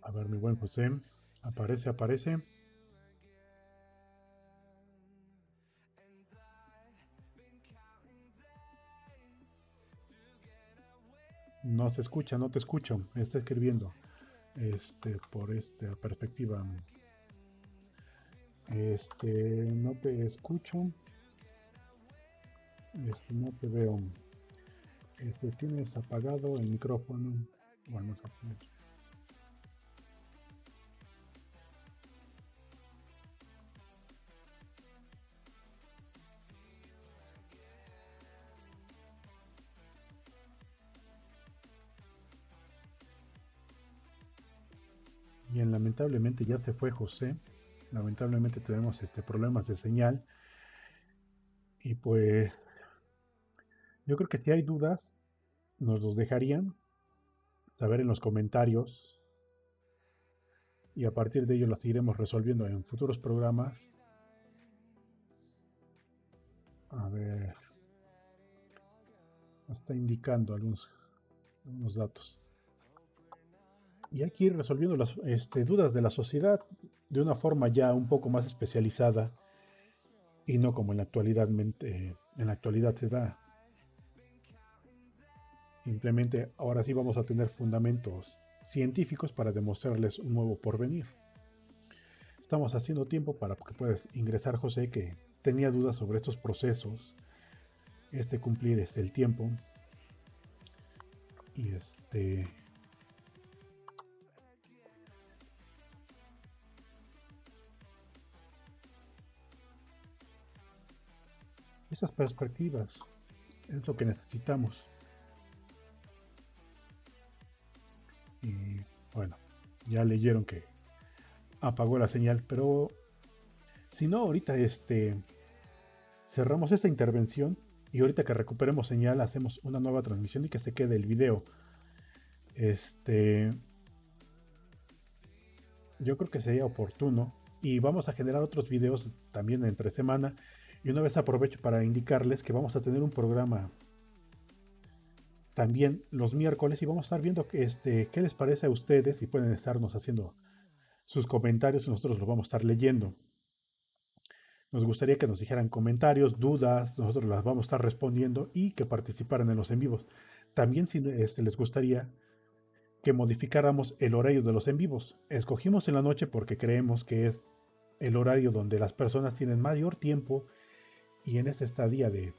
A ver, mi buen José. Aparece, aparece. No se escucha, no te escucho. Me está escribiendo. por esta perspectiva. No te escucho. No te veo. Tienes apagado el micrófono. Vamos a poner. Bien, lamentablemente ya se fue José. Lamentablemente tenemos problemas de señal. Y pues yo creo que si hay dudas, nos los dejarían saber en los comentarios. Y a partir de ello las iremos resolviendo en futuros programas. A ver. Está indicando algunos datos. Y hay que ir resolviendo las dudas de la sociedad de una forma ya un poco más especializada y no como en la actualidad se da. Simplemente ahora sí vamos a tener fundamentos científicos para demostrarles un nuevo porvenir. Estamos haciendo tiempo para que puedas ingresar, José, que tenía dudas sobre estos procesos, cumplir el tiempo y esas perspectivas es lo que necesitamos. Y bueno, ya leyeron que apagó la señal, pero si no, ahorita cerramos esta intervención y ahorita que recuperemos señal hacemos una nueva transmisión y que se quede el video. Yo creo que sería oportuno y vamos a generar otros videos también entre semana. Y una vez aprovecho para indicarles que vamos a tener un programa también los miércoles y vamos a estar viendo qué les parece a ustedes y pueden estarnos haciendo sus comentarios y nosotros los vamos a estar leyendo. Nos gustaría que nos dijeran comentarios, dudas, nosotros las vamos a estar respondiendo y que participaran en los en vivos. También si les gustaría que modificáramos el horario de los en vivos. Escogimos en la noche porque creemos que es el horario donde las personas tienen mayor tiempo y en esta estadía de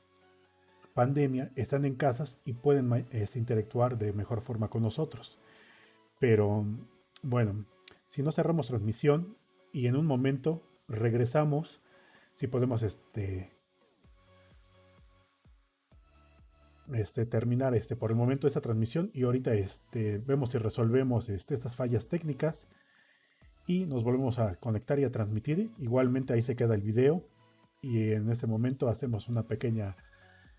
pandemia están en casas y pueden interactuar de mejor forma con nosotros. Pero bueno, si no cerramos transmisión y en un momento regresamos, si podemos terminar por el momento esta transmisión y ahorita vemos si resolvemos estas fallas técnicas y nos volvemos a conectar y a transmitir. Igualmente ahí se queda el video y en este momento hacemos una pequeña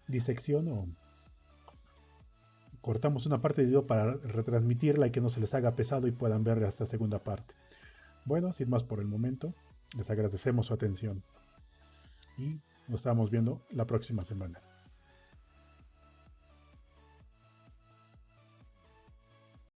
disección o cortamos una parte de video para retransmitirla y que no se les haga pesado y puedan ver esta segunda parte. Bueno, sin más por el momento, les agradecemos su atención y nos estamos viendo la próxima semana.